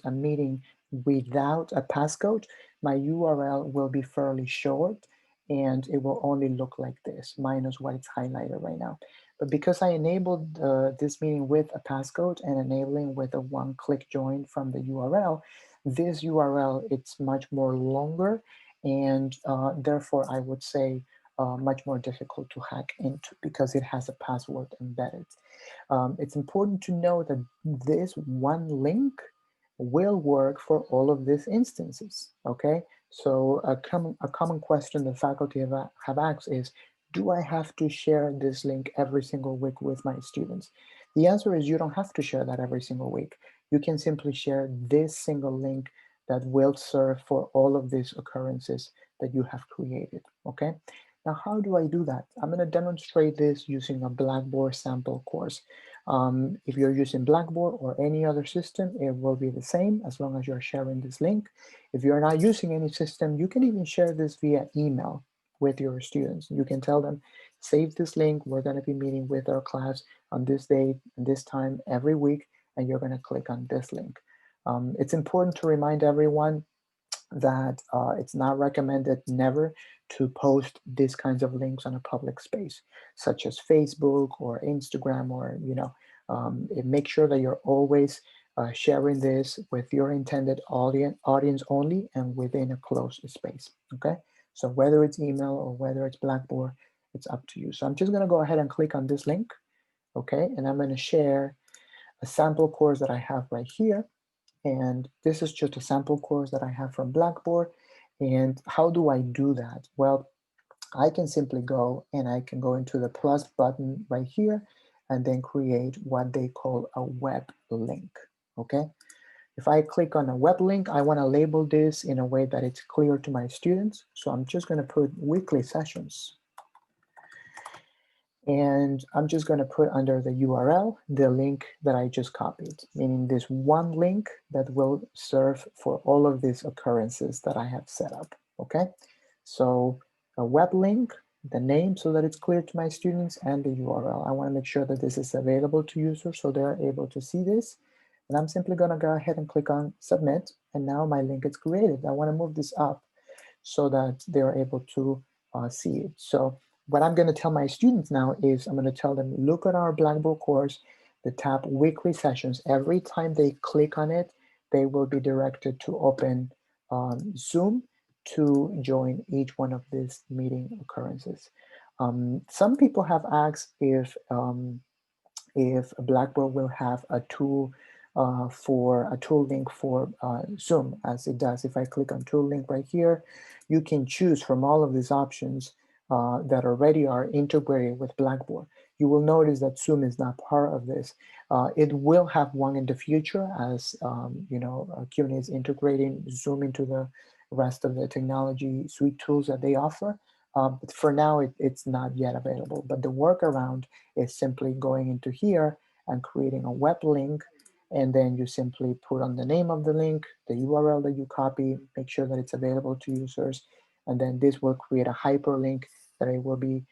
Speaker 1: a meeting without a passcode, my URL will be fairly short and it will only look like this, minus what it's highlighted right now. But because I enabled this meeting with a passcode and enabling with a one-click join from the URL, this URL it's much more longer and therefore I would say much more difficult to hack into because it has a password embedded. It's important to know that this one link will work for all of these instances, okay? So a common question the faculty have asked is, do I have to share this link every single week with my students? The answer is you don't have to share that every single week. You can simply share this single link that will serve for all of these occurrences that you have created, okay? Now, how do I do that? I'm gonna demonstrate this using a Blackboard sample course. If you're using Blackboard or any other system, it will be the same as long as you're sharing this link. If you're not using any system, you can even share this via email with your students. You can tell them, save this link. We're going to be meeting with our class on this date and this time every week, and you're going to click on this link. It's important to remind everyone that it's not recommended never to post these kinds of links on a public space, such as Facebook or Instagram, or make sure that you're always sharing this with your intended audience only and within a closed space. Okay, so whether it's email or whether it's Blackboard, it's up to you. So I'm just going to go ahead and click on this link. Okay, and I'm going to share a sample course that I have right here. And this is just a sample course that I have from Blackboard. And how do I do that? Well, I can simply go and I can go into the plus button right here and then create what they call a web link, okay? If I click on a web link, I wanna label this in a way that it's clear to my students. So I'm just gonna put weekly sessions. And I'm just going to put under the URL the link that I just copied, meaning this one link that will serve for all of these occurrences that I have set up, okay? So a web link, the name so that it's clear to my students, and the URL. I want to make sure that this is available to users so they're able to see this. And I'm simply going to go ahead and click on submit, and now my link is created. I want to move this up so that they're able to see it. So what I'm going to tell my students now is I'm going to tell them, look at our Blackboard course, the tab weekly sessions. Every time they click on it, they will be directed to open Zoom to join each one of these meeting occurrences. Some people have asked if Blackboard will have a tool for a tool link for Zoom, as it does. If I click on tool link right here, you can choose from all of these options that already are integrated with Blackboard. You will notice that Zoom is not part of this. It will have one in the future as CUNY is integrating Zoom into the rest of the technology suite tools that they offer. But for now, it's not yet available. But the workaround is simply going into here and creating a web link, and then you simply put on the name of the link, the URL that you copy, make sure that it's available to users, and then this will create a hyperlink that it will be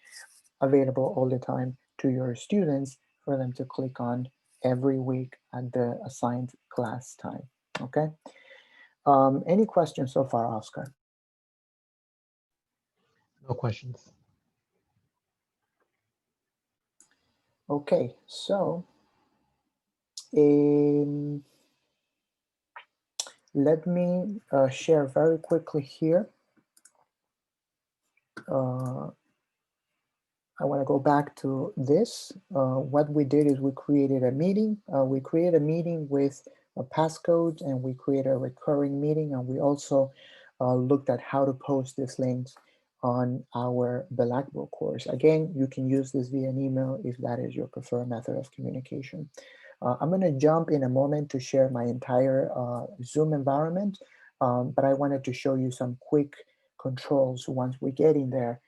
Speaker 1: available all the time to your students for them to click on every week at the assigned class time. Okay. Any questions so far, Oscar?
Speaker 2: No questions.
Speaker 1: Okay, so um, let me share very quickly here. Uh, I want to go back to this. What we did is we created a meeting. We created a meeting with a passcode, and we created a recurring meeting, and we also looked at how to post these links on our Blackboard course. Again, you can use this via an email if that is your preferred method of communication. I'm going to jump in a moment to share my entire Zoom environment, but I wanted to show you some quick controls once we get in there.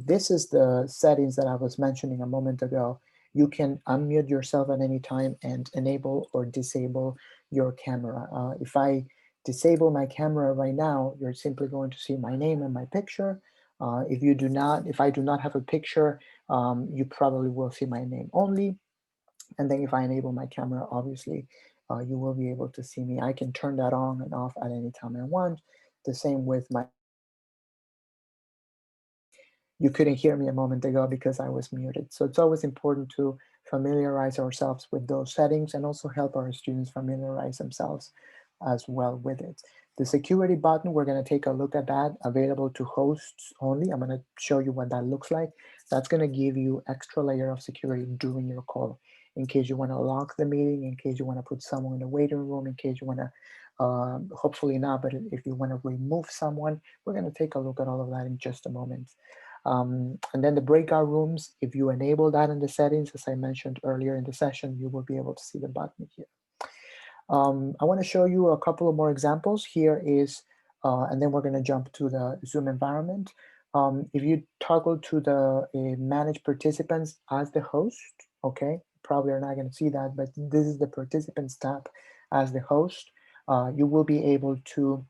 Speaker 1: This is the settings that I was mentioning a moment ago. You can unmute yourself at any time and enable or disable your camera. If I disable my camera right now, you're simply going to see my name and my picture. If I do not have a picture, you probably will see my name only. And then if I enable my camera, obviously, you will be able to see me. I can turn that on and off at any time I want. The same with my, you couldn't hear me a moment ago because I was muted. So it's always important to familiarize ourselves with those settings and also help our students familiarize themselves as well with it. The security button, we're going to take a look at that, available to hosts only. I'm going to show you what that looks like. That's going to give you extra layer of security during your call, in case you want to lock the meeting, in case you want to put someone in the waiting room, in case you want to, hopefully not, but if you want to remove someone, we're going to take a look at all of that in just a moment. And then the breakout rooms, if you enable that in the settings, as I mentioned earlier in the session, you will be able to see the button here. I want to show you a couple of more examples. Here is, and then we're going to jump to the Zoom environment. If you toggle to the manage participants as the host, okay, probably are not going to see that, but this is the participants tab as the host. You will be able to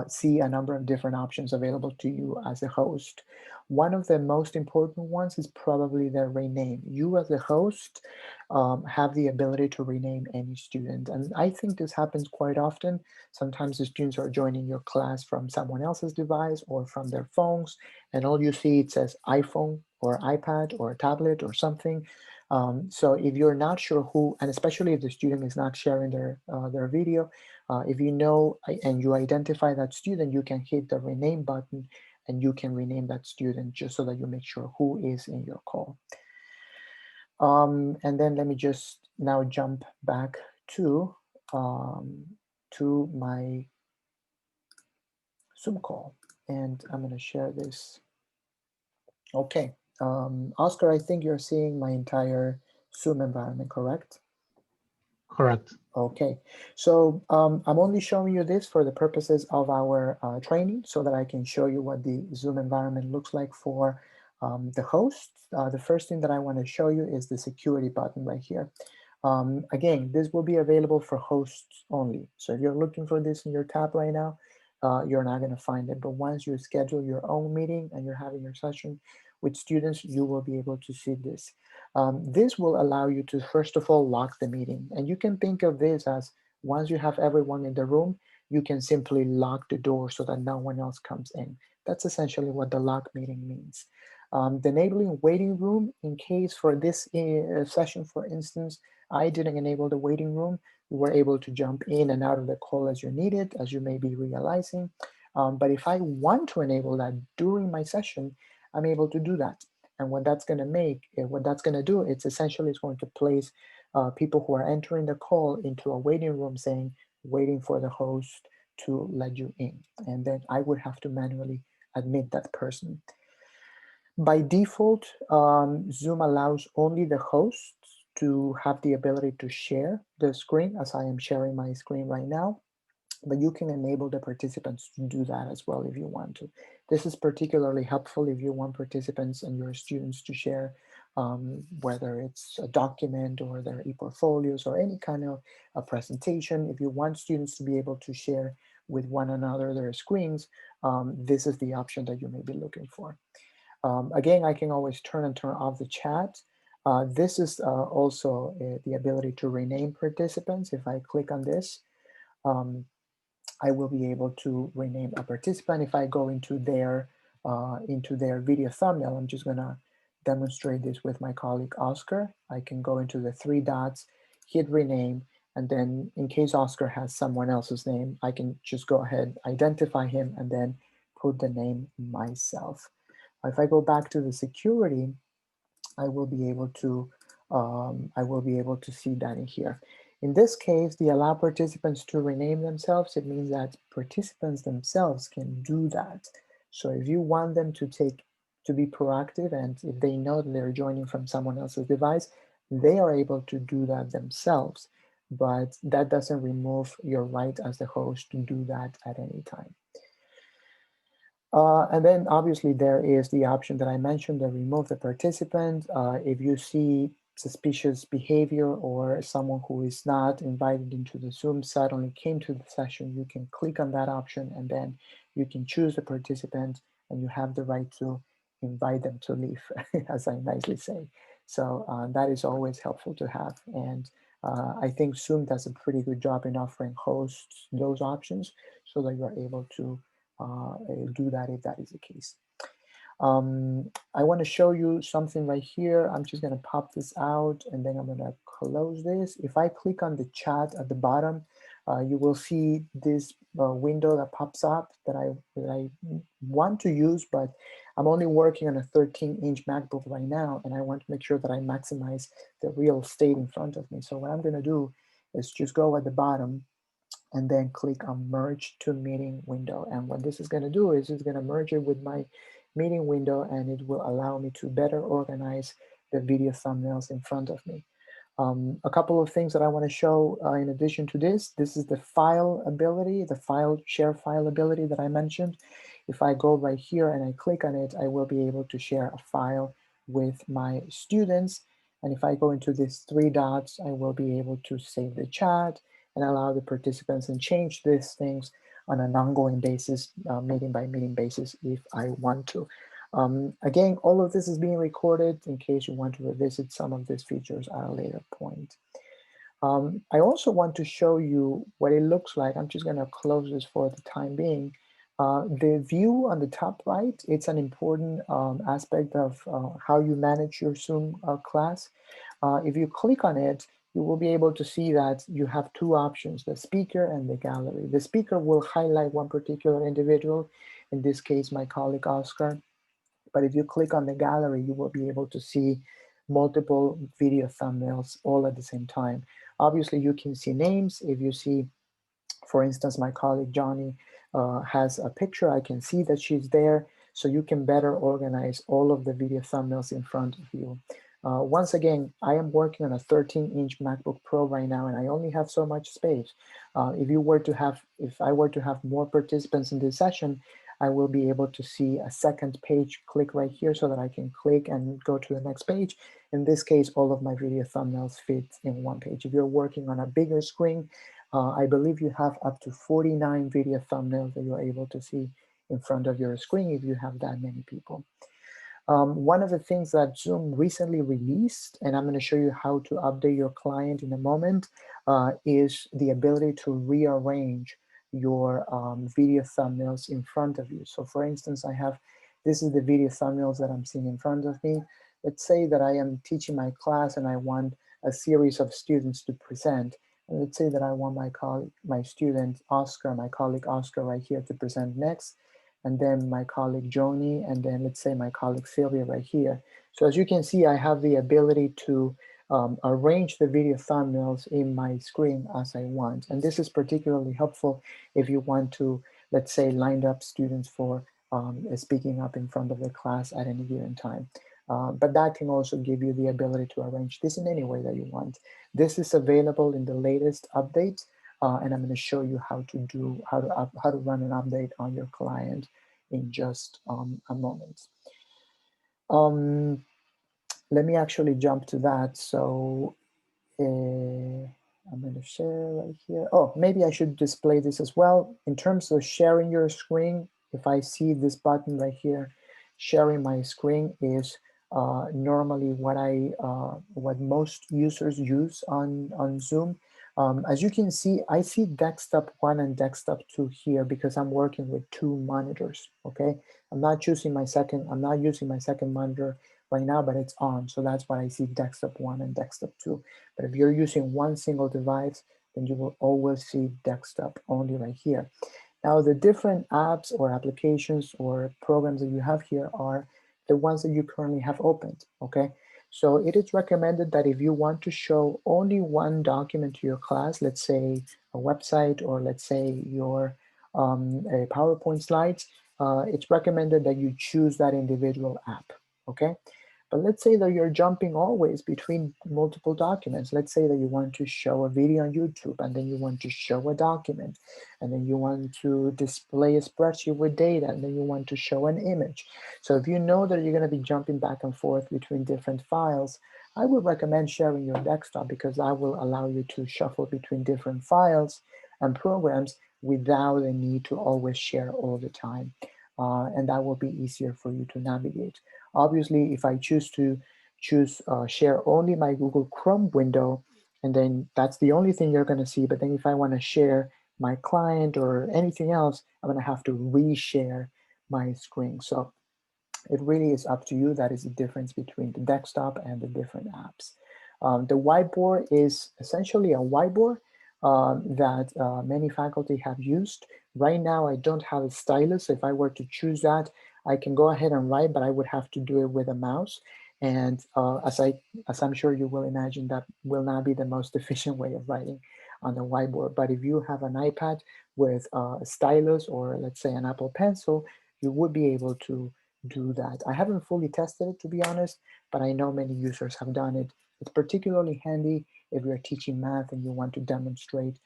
Speaker 1: see a number of different options available to you as a host. One of the most important ones is probably the rename. You as a host have the ability to rename any student. And I think this happens quite often. Sometimes the students are joining your class from someone else's device or from their phones, and all you see, it says iPhone or iPad or tablet or something. So if you're not sure who, and especially if the student is not sharing their video, if you know and you identify that student, you can hit the rename button and you can rename that student just so that you make sure who is in your call. And then let me just now jump back um, to my Zoom call, and I'm going to share this. Okay, Oscar, I think you're seeing my entire Zoom environment, correct?
Speaker 2: Correct.
Speaker 1: Okay, so I'm only showing you this for the purposes of our training so that I can show you what the Zoom environment looks like for the host. The first thing that I want to show you is the security button right here. Again, this will be available for hosts only. So if you're looking for this in your tab right now, you're not going to find it. But once you schedule your own meeting and you're having your session with students, you will be able to see this. This will allow you to, first of all, lock the meeting. And you can think of this as once you have everyone in the room, you can simply lock the door so that no one else comes in. That's essentially what the lock meeting means. The enabling waiting room, in case for this session, for instance, I didn't enable the waiting room. You were able to jump in and out of the call as you needed, as you may be realizing. But if I want to enable that during my session, I'm able to do that. And what that's going to make, what that's going to do, it's essentially it's going to place people who are entering the call into a waiting room saying, waiting for the host to let you in. And then I would have to manually admit that person. By default, Zoom allows only the hosts to have the ability to share the screen, as I am sharing my screen right now, but you can enable the participants to do that as well if you want to. This is particularly helpful if you want participants and your students to share, whether it's a document or their e-portfolios or any kind of a presentation. If you want students to be able to share with one another their screens, this is the option that you may be looking for. Again, I can always turn and turn off the chat. This is also the ability to rename participants. If I click on this, um, I will be able to rename a participant. If I go into their video thumbnail, I'm just gonna demonstrate this with my colleague Oscar. I can go into the three dots, hit rename, and then in case Oscar has someone else's name, I can just go ahead, identify him, and then put the name myself. If I go back to the security, I will be able to see that in here. In this case, the allow participants to rename themselves, it means that participants themselves can do that. So if you want them to be proactive, and if they know that they're joining from someone else's device, they are able to do that themselves. But that doesn't remove your right as the host to do that at any time. And then obviously there is the option that I mentioned, the remove the participant. If you see suspicious behavior or someone who is not invited into the Zoom suddenly came to the session, you can click on that option and then you can choose the participant and you have the right to invite them to leave, as I nicely say. So that is always helpful to have. And I think Zoom does a pretty good job in offering hosts those options so that you're able to do that if that is the case. I want to show you something right here. I'm just going to pop this out and then I'm going to close this. If I click on the chat at the bottom, you will see this window that pops up that I want to use, but I'm only working on a 13-inch MacBook right now, and I want to make sure that I maximize the real estate in front of me. So what I'm going to do is just go at the bottom and then click on merge to meeting window. And what this is going to do is it's going to merge it with my meeting window, and it will allow me to better organize the video thumbnails in front of me. A couple of things that I want to show in addition to this is the file ability, the file share file ability that I mentioned. If I go right here and I click on it, I will be able to share a file with my students. And if I go into these three dots, I will be able to save the chat and allow the participants and change these things on an ongoing basis, meeting by meeting basis if I want to. Again, all of this is being recorded in case you want to revisit some of these features at a later point. I also want to show you what it looks like. I'm just going to close this for the time being. The view on the top right, it's an important aspect of how you manage your Zoom class. If you click on it, you will be able to see that you have two options, the speaker and the gallery. The speaker will highlight one particular individual, in this case, my colleague Oscar. But if you click on the gallery, you will be able to see multiple video thumbnails all at the same time. Obviously, you can see names. If you see, for instance, my colleague Johnny has a picture, I can see that she's there, so you can better organize all of the video thumbnails in front of you. Once again, I am working on a 13-inch MacBook Pro right now, and I only have so much space. If I were to have more participants in this session, I will be able to see a second page. Click right here so that I can click and go to the next page. In this case, all of my video thumbnails fit in one page. If you're working on a bigger screen, I believe you have up to 49 video thumbnails that you're able to see in front of your screen if you have that many people. One of the things that Zoom recently released, and I'm going to show you how to update your client in a moment, is the ability to rearrange your video thumbnails in front of you. So for instance, this is the video thumbnails that I'm seeing in front of me. Let's say that I am teaching my class and I want a series of students to present. And let's say that I want my colleague Oscar right here to present next, and then my colleague Joni, and then let's say my colleague Sylvia right here. So as you can see, I have the ability to arrange the video thumbnails in my screen as I want. And this is particularly helpful if you want to, let's say, line up students for speaking up in front of the class at any given time. But that can also give you the ability to arrange this in any way that you want. This is available in the latest update, and I'm going to show you how to run an update on your client in just a moment. Let me actually jump to that. So I'm going to share right here. Oh, maybe I should display this as well. In terms of sharing your screen, if I see this button right here, sharing my screen is normally what most users use on Zoom. As you can see, I see desktop 1 and desktop 2 here because I'm working with 2 monitors. Okay, I'm not using my second monitor right now, but it's on. So that's why I see desktop 1 and desktop 2. But if you're using one single device, then you will always see desktop only right here. Now, the different apps or applications or programs that you have here are the ones that you currently have opened, okay? So it is recommended that if you want to show only one document to your class, let's say a website or let's say your a PowerPoint slides, it's recommended that you choose that individual app, okay? But let's say that you're jumping always between multiple documents. Let's say that you want to show a video on YouTube and then you want to show a document and then you want to display a spreadsheet with data and then you want to show an image. So if you know that you're going to be jumping back and forth between different files, I would recommend sharing your desktop because that will allow you to shuffle between different files and programs without the need to always share all the time. And that will be easier for you to navigate. Obviously, if I choose to choose share only my Google Chrome window, and then that's the only thing you're going to see. But then if I want to share my client or anything else, I'm going to have to reshare my screen. So it really is up to you. That is the difference between the desktop and the different apps. The whiteboard is essentially a whiteboard that many faculty have used. Right now, I don't have a stylus. If I were to choose that, I can go ahead and write, but I would have to do it with a mouse. And as I'm sure you will imagine, that will not be the most efficient way of writing on the whiteboard. But if you have an iPad with a stylus or let's say an Apple Pencil, you would be able to do that. I haven't fully tested it, to be honest, but I know many users have done it. It's particularly handy if you're teaching math and you want to demonstrate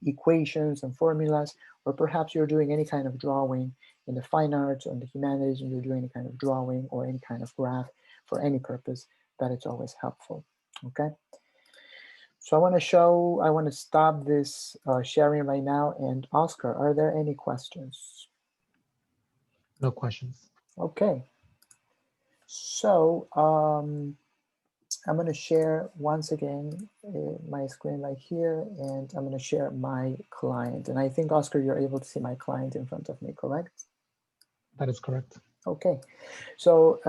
Speaker 1: equations and formulas, or perhaps you're doing any kind of drawing in the fine arts or in the humanities, and you're doing any kind of drawing or any kind of graph for any purpose, that it's always helpful. Okay. So I want to stop this sharing right now. And Oscar, are there any questions?
Speaker 2: No questions.
Speaker 1: Okay. So I'm going to share once again my screen right here, and I'm going to share my client. And I think, Oscar, you're able to see my client in front of me, correct?
Speaker 2: That is correct.
Speaker 1: Okay. So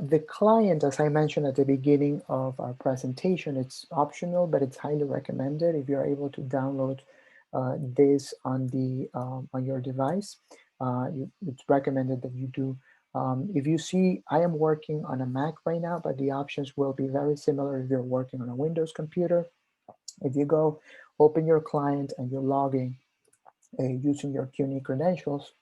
Speaker 1: the client, as I mentioned at the beginning of our presentation, it's optional, but it's highly recommended if you're able to download this on your device. It's recommended that you do. If you see, I am working on a Mac right now, but the options will be very similar if you're working on a Windows computer. If you go open your client and you're logging using your CUNY credentials,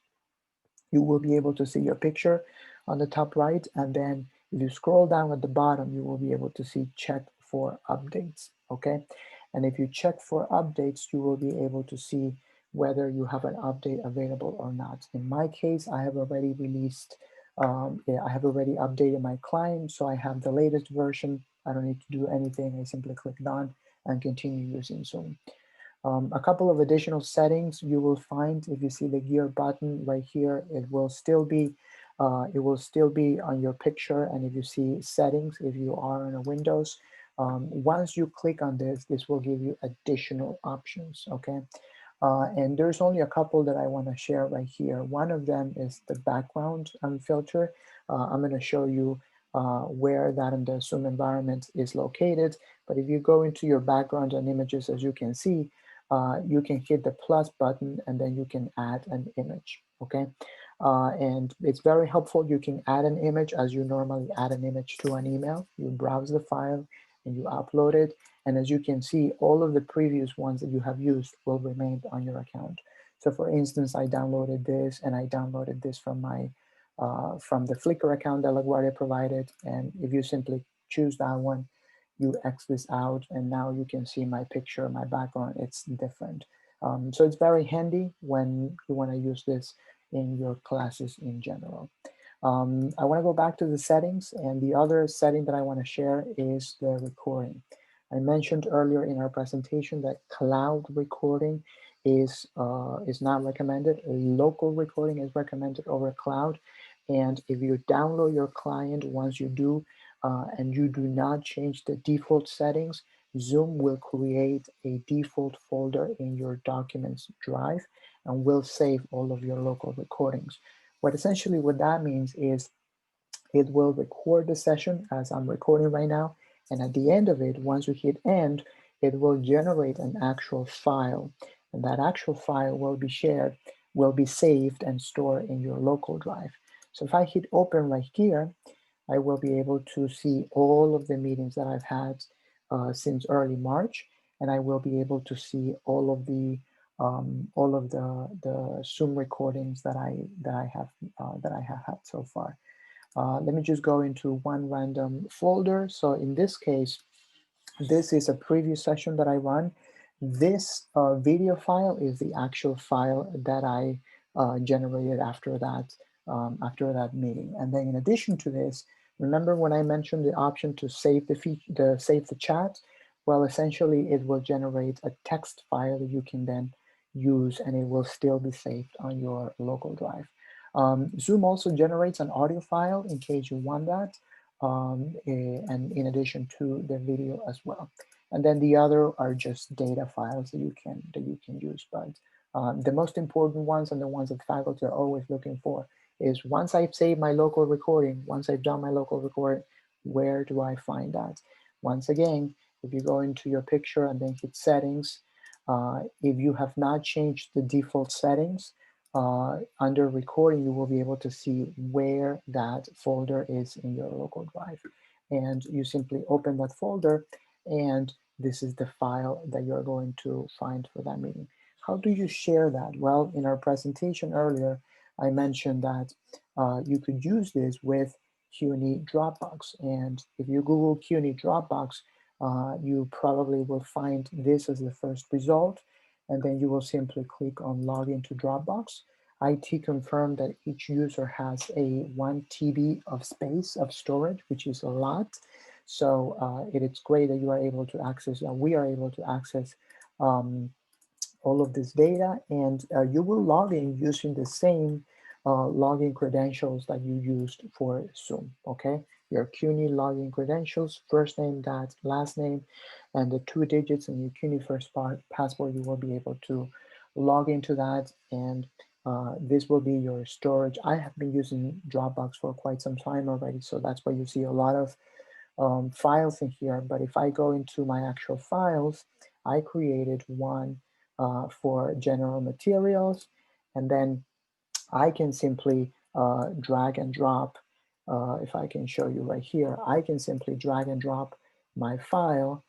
Speaker 1: you will be able to see your picture on the top right. And then if you scroll down at the bottom, you will be able to see check for updates. Okay. And if you check for updates, you will be able to see whether you have an update available or not. In my case, I have already released, I have already updated my client. So I have the latest version. I don't need to do anything. I simply click done and continue using Zoom. A couple of additional settings you will find if you see the gear button right here. It will still be on your picture, and if you see settings, if you are on a Windows, once you click on this, this will give you additional options. Okay, and there's only a couple that I want to share right here. One of them is the background filter. I'm going to show you where that in the Zoom environment is located. But if you go into your background and images, as you can see, you can hit the plus button and then you can add an image, okay? And it's very helpful. You can add an image as you normally add an image to an email. You browse the file and you upload it. And as you can see, all of the previous ones that you have used will remain on your account. So for instance, I downloaded this and I downloaded this from from the Flickr account that LaGuardia provided. And if you simply choose that one, you X this out, and now you can see my picture, my background, it's different. So it's very handy when you want to use this in your classes in general. I want to go back to the settings, and the other setting that I want to share is the recording. I mentioned earlier in our presentation that cloud recording is not recommended. Local recording is recommended over cloud. And if you download your client, once you do, and you do not change the default settings, Zoom will create a default folder in your documents drive and will save all of your local recordings. What that means is it will record the session as I'm recording right now. And at the end of it, once you hit end, it will generate an actual file. And that actual file will be shared, will be saved and stored in your local drive. So if I hit open right here, I will be able to see all of the meetings that I've had since early March, and I will be able to see all of the Zoom recordings that I have had so far. Let me just go into one random folder. So in this case, this is a previous session that I run. This video file is the actual file that I generated after that meeting. And then in addition to this, remember when I mentioned the option to save save the chat? Well, essentially it will generate a text file that you can then use, and it will still be saved on your local drive. Zoom also generates an audio file in case you want that. and in addition to the video as well. And then the other are just data files that you can use. But the most important ones and the ones that faculty are always looking for is once I've saved my local recording, once I've done my local recording, where do I find that? Once again, if you go into your picture and then hit settings, if you have not changed the default settings, under recording, you will be able to see where that folder is in your local drive. And you simply open that folder, and this is the file that you're going to find for that meeting. How do you share that? Well, in our presentation earlier, I mentioned that you could use this with CUNY Dropbox. And if you Google CUNY Dropbox, you probably will find this as the first result. And then you will simply click on login to Dropbox. IT confirmed that each user has a 1 TB of space of storage, which is a lot. So it is great that you are able to access, we are able to access um, all of this data, and you will log in using the same login credentials that you used for Zoom, okay? Your CUNY login credentials, first name, that last name, and the 2 digits in your CUNY first password, you will be able to log into that, and this will be your storage. I have been using Dropbox for quite some time already, so that's why you see a lot of files in here. But if I go into my actual files, I created one for general materials, and then I can simply drag and drop. If I can show you right here, I can simply drag and drop my file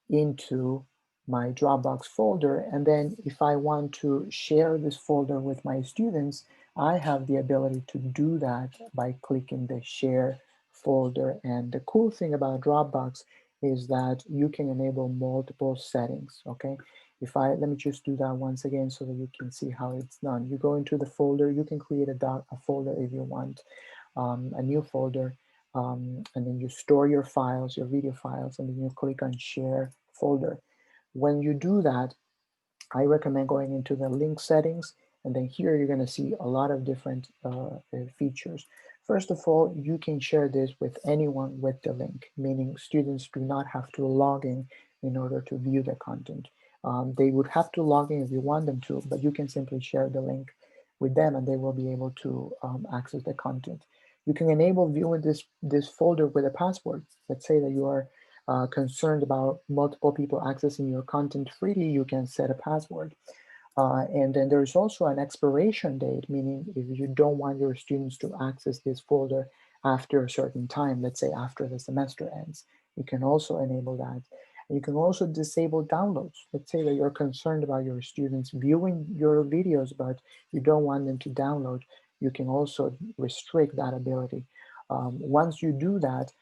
Speaker 1: into my Dropbox folder. And then if I want to share this folder with my students, I have the ability to do that by clicking the share folder. And the cool thing about Dropbox is that you can enable multiple settings, okay? Let me just do that once again so that you can see how it's done. You go into the folder, you can create a folder if you want, a new folder, and then you store your files, your video files, and then you click on share folder. When you do that, I recommend going into the link settings, and then here you're going to see a lot of different features. First of all, you can share this with anyone with the link, meaning students do not have to log in order to view the content. They would have to log in if you want them to, but you can simply share the link with them and they will be able to access the content. You can enable viewing this folder with a password. Let's say that you are concerned about multiple people accessing your content freely, you can set a password. And then there's also an expiration date, meaning if you don't want your students to access this folder after a certain time, let's say after the semester ends, you can also enable that. And you can also disable downloads. Let's say that you're concerned about your students viewing your videos, but you don't want them to download. You can also restrict that ability. Once you do that,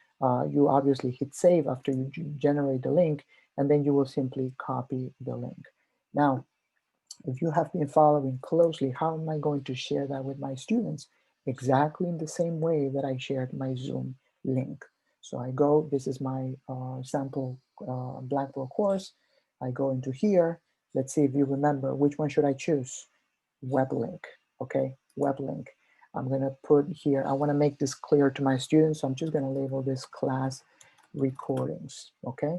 Speaker 1: you obviously hit save after you generate the link, and then you will simply copy the link. Now, if you have been following closely, how am I going to share that with my students? Exactly in the same way that I shared my Zoom link. So I go, this is my sample Blackboard course. I go into here. Let's see if you remember, which one should I choose? Web link, okay, web link. I'm gonna put here, I wanna make this clear to my students, so I'm just gonna label this class recordings, okay?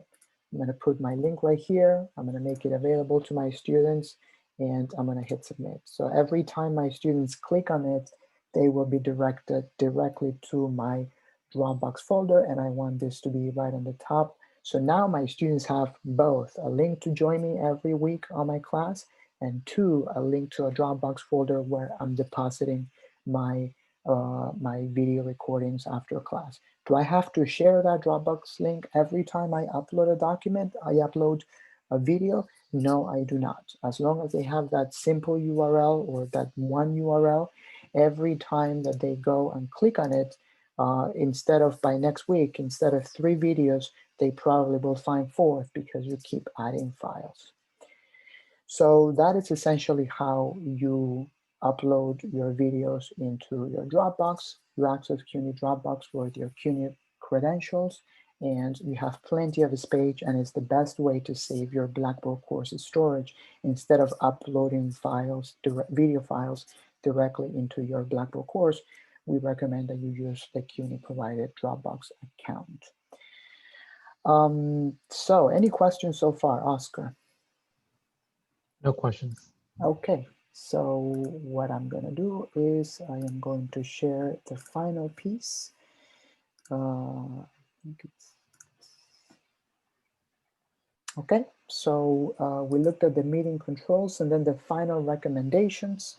Speaker 1: I'm gonna put my link right here. I'm gonna make it available to my students and I'm gonna hit submit. So every time my students click on it, they will be directed directly to my Dropbox folder, and I want this to be right on the top. So now my students have both a link to join me every week on my class, and 2, a link to a Dropbox folder where I'm depositing my my video recordings after class. Do I have to share that Dropbox link every time I upload a document, I upload a video? No, I do not. As long as they have that simple URL or that one URL, every time that they go and click on it, instead of by next week, instead of 3 videos, they probably will find 4 because you keep adding files. So that is essentially how you upload your videos into your Dropbox. You access CUNY Dropbox with your CUNY credentials, and you have plenty of space, and it's the best way to save your Blackboard courses storage instead of uploading files, video files directly into your Blackboard course. we recommend that you use the CUNY provided Dropbox account. So any questions so far, Oscar?
Speaker 2: No questions.
Speaker 1: Okay, so what I'm gonna do is I am going to share the final piece. I think it's okay. So we looked at the meeting controls and then the final recommendations.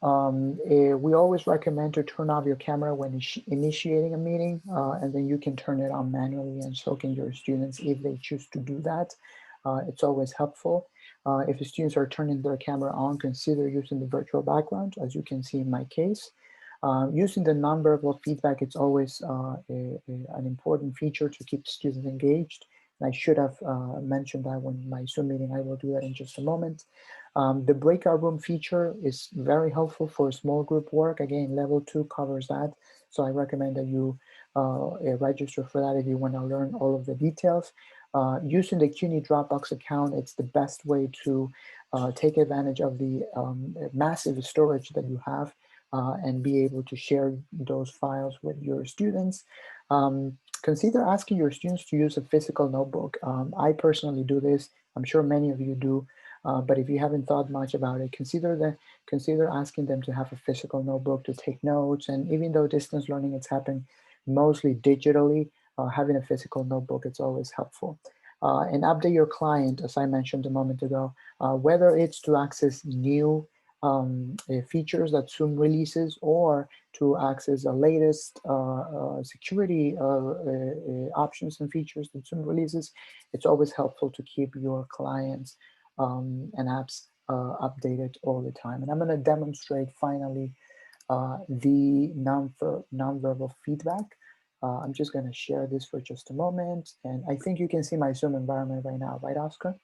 Speaker 1: We always recommend to turn off your camera when initiating a meeting, and then you can turn it on manually, and so can your students if they choose to do that. It's always helpful. If the students are turning their camera on, consider using the virtual background, as you can see in my case. Using the nonverbal feedback, it's always an important feature to keep students engaged. And I should have mentioned that when my Zoom meeting. I will do that in just a moment. The breakout room feature is very helpful for small group work. Again, level 2 covers that. So I recommend that you register for that if you want to learn all of the details. Using the CUNY Dropbox account, it's the best way to take advantage of the massive storage that you have and be able to share those files with your students. Consider asking your students to use a physical notebook. I personally do this. I'm sure many of you do. But if you haven't thought much about it, consider asking them to have a physical notebook to take notes. And even though distance learning is happening mostly digitally, having a physical notebook is always helpful. And update your client, as I mentioned a moment ago, whether it's to access new features that Zoom releases or to access the latest security options and features that Zoom releases. It's always helpful to keep your clients and apps updated all the time. And I'm going to demonstrate finally the nonverbal feedback. I'm just going to share this for just a moment. And I think you can see my Zoom environment right now, right, Oscar?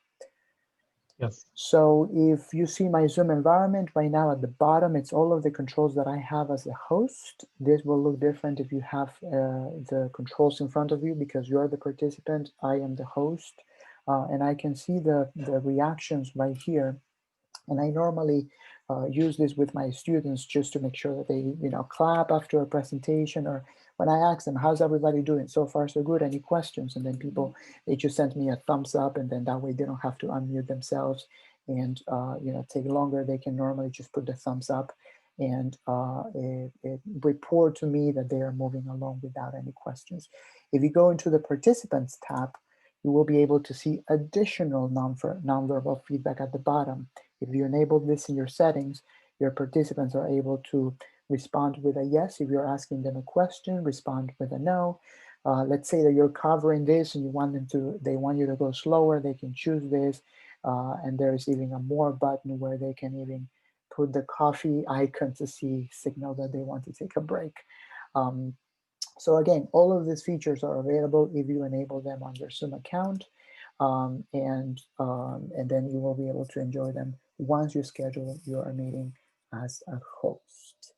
Speaker 2: Yes.
Speaker 1: So if you see my Zoom environment right now at the bottom, it's all of the controls that I have as a host. This will look different if you have the controls in front of you because you're the participant, I am the host. And I can see the reactions right here. And I normally use this with my students just to make sure that they, clap after a presentation, or when I ask them, how's everybody doing? So far, so good. Any questions? And then people, they just send me a thumbs up, and then that way they don't have to unmute themselves and, take longer. They can normally just put the thumbs up and it report to me that they are moving along without any questions. If you go into the participants tab, you will be able to see additional nonverbal feedback at the bottom. If you enable this in your settings, your participants are able to respond with a yes. If you're asking them a question, respond with a no. Let's say that you're covering this and they want you to go slower, they can choose this. And there's even a more button where they can even put the coffee icon to signal that they want to take a break. So again, all of these features are available if you enable them on your Zoom account. And then you will be able to enjoy them once you schedule your meeting as a host.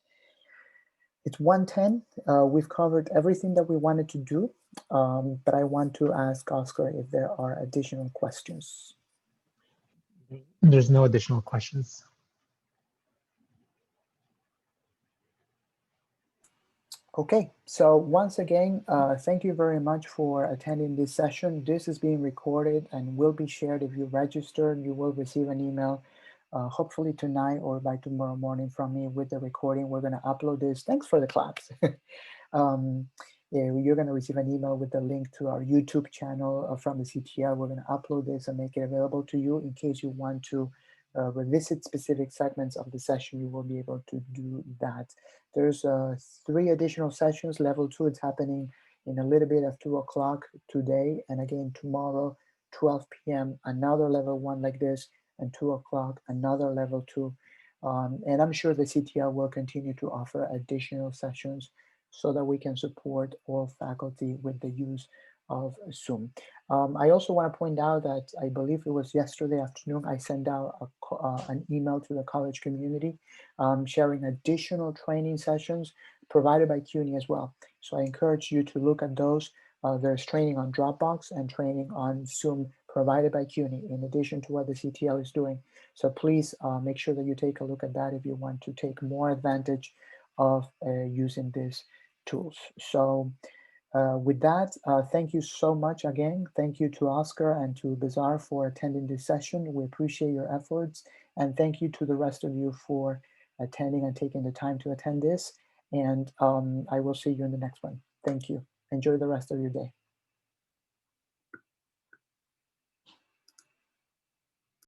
Speaker 1: It's 1:10. We've covered everything that we wanted to do, but I want to ask Oscar if there are additional questions.
Speaker 2: There's no additional questions.
Speaker 1: Okay, so once again, thank you very much for attending this session. This is being recorded and will be shared. If you register, you will receive an email, hopefully tonight or by tomorrow morning from me with the recording. We're going to upload this. Thanks for the claps. Yeah, you're going to receive an email with the link to our YouTube channel from the CTL. We're going to upload this and make it available to you in case you want to revisit specific segments of the session. You will be able to do that. There's 3 additional sessions. Level 2, it's happening in a little bit of 2 o'clock today. And again, tomorrow, 12 p.m., another level 1 like this, and 2 o'clock, another level 2. And I'm sure the CTL will continue to offer additional sessions so that we can support all faculty with the use of Zoom. I also want to point out that I believe it was yesterday afternoon, I sent out an email to the college community sharing additional training sessions provided by CUNY as well. So I encourage you to look at those. There's training on Dropbox and training on Zoom provided by CUNY in addition to what the CTL is doing. So please make sure that you take a look at that if you want to take more advantage of using these tools. So with that, thank you so much again. Thank you to Oscar and to Bizarre for attending this session. We appreciate your efforts. And thank you to the rest of you for attending and taking the time to attend this. And I will see you in the next one. Thank you. Enjoy the rest of your day.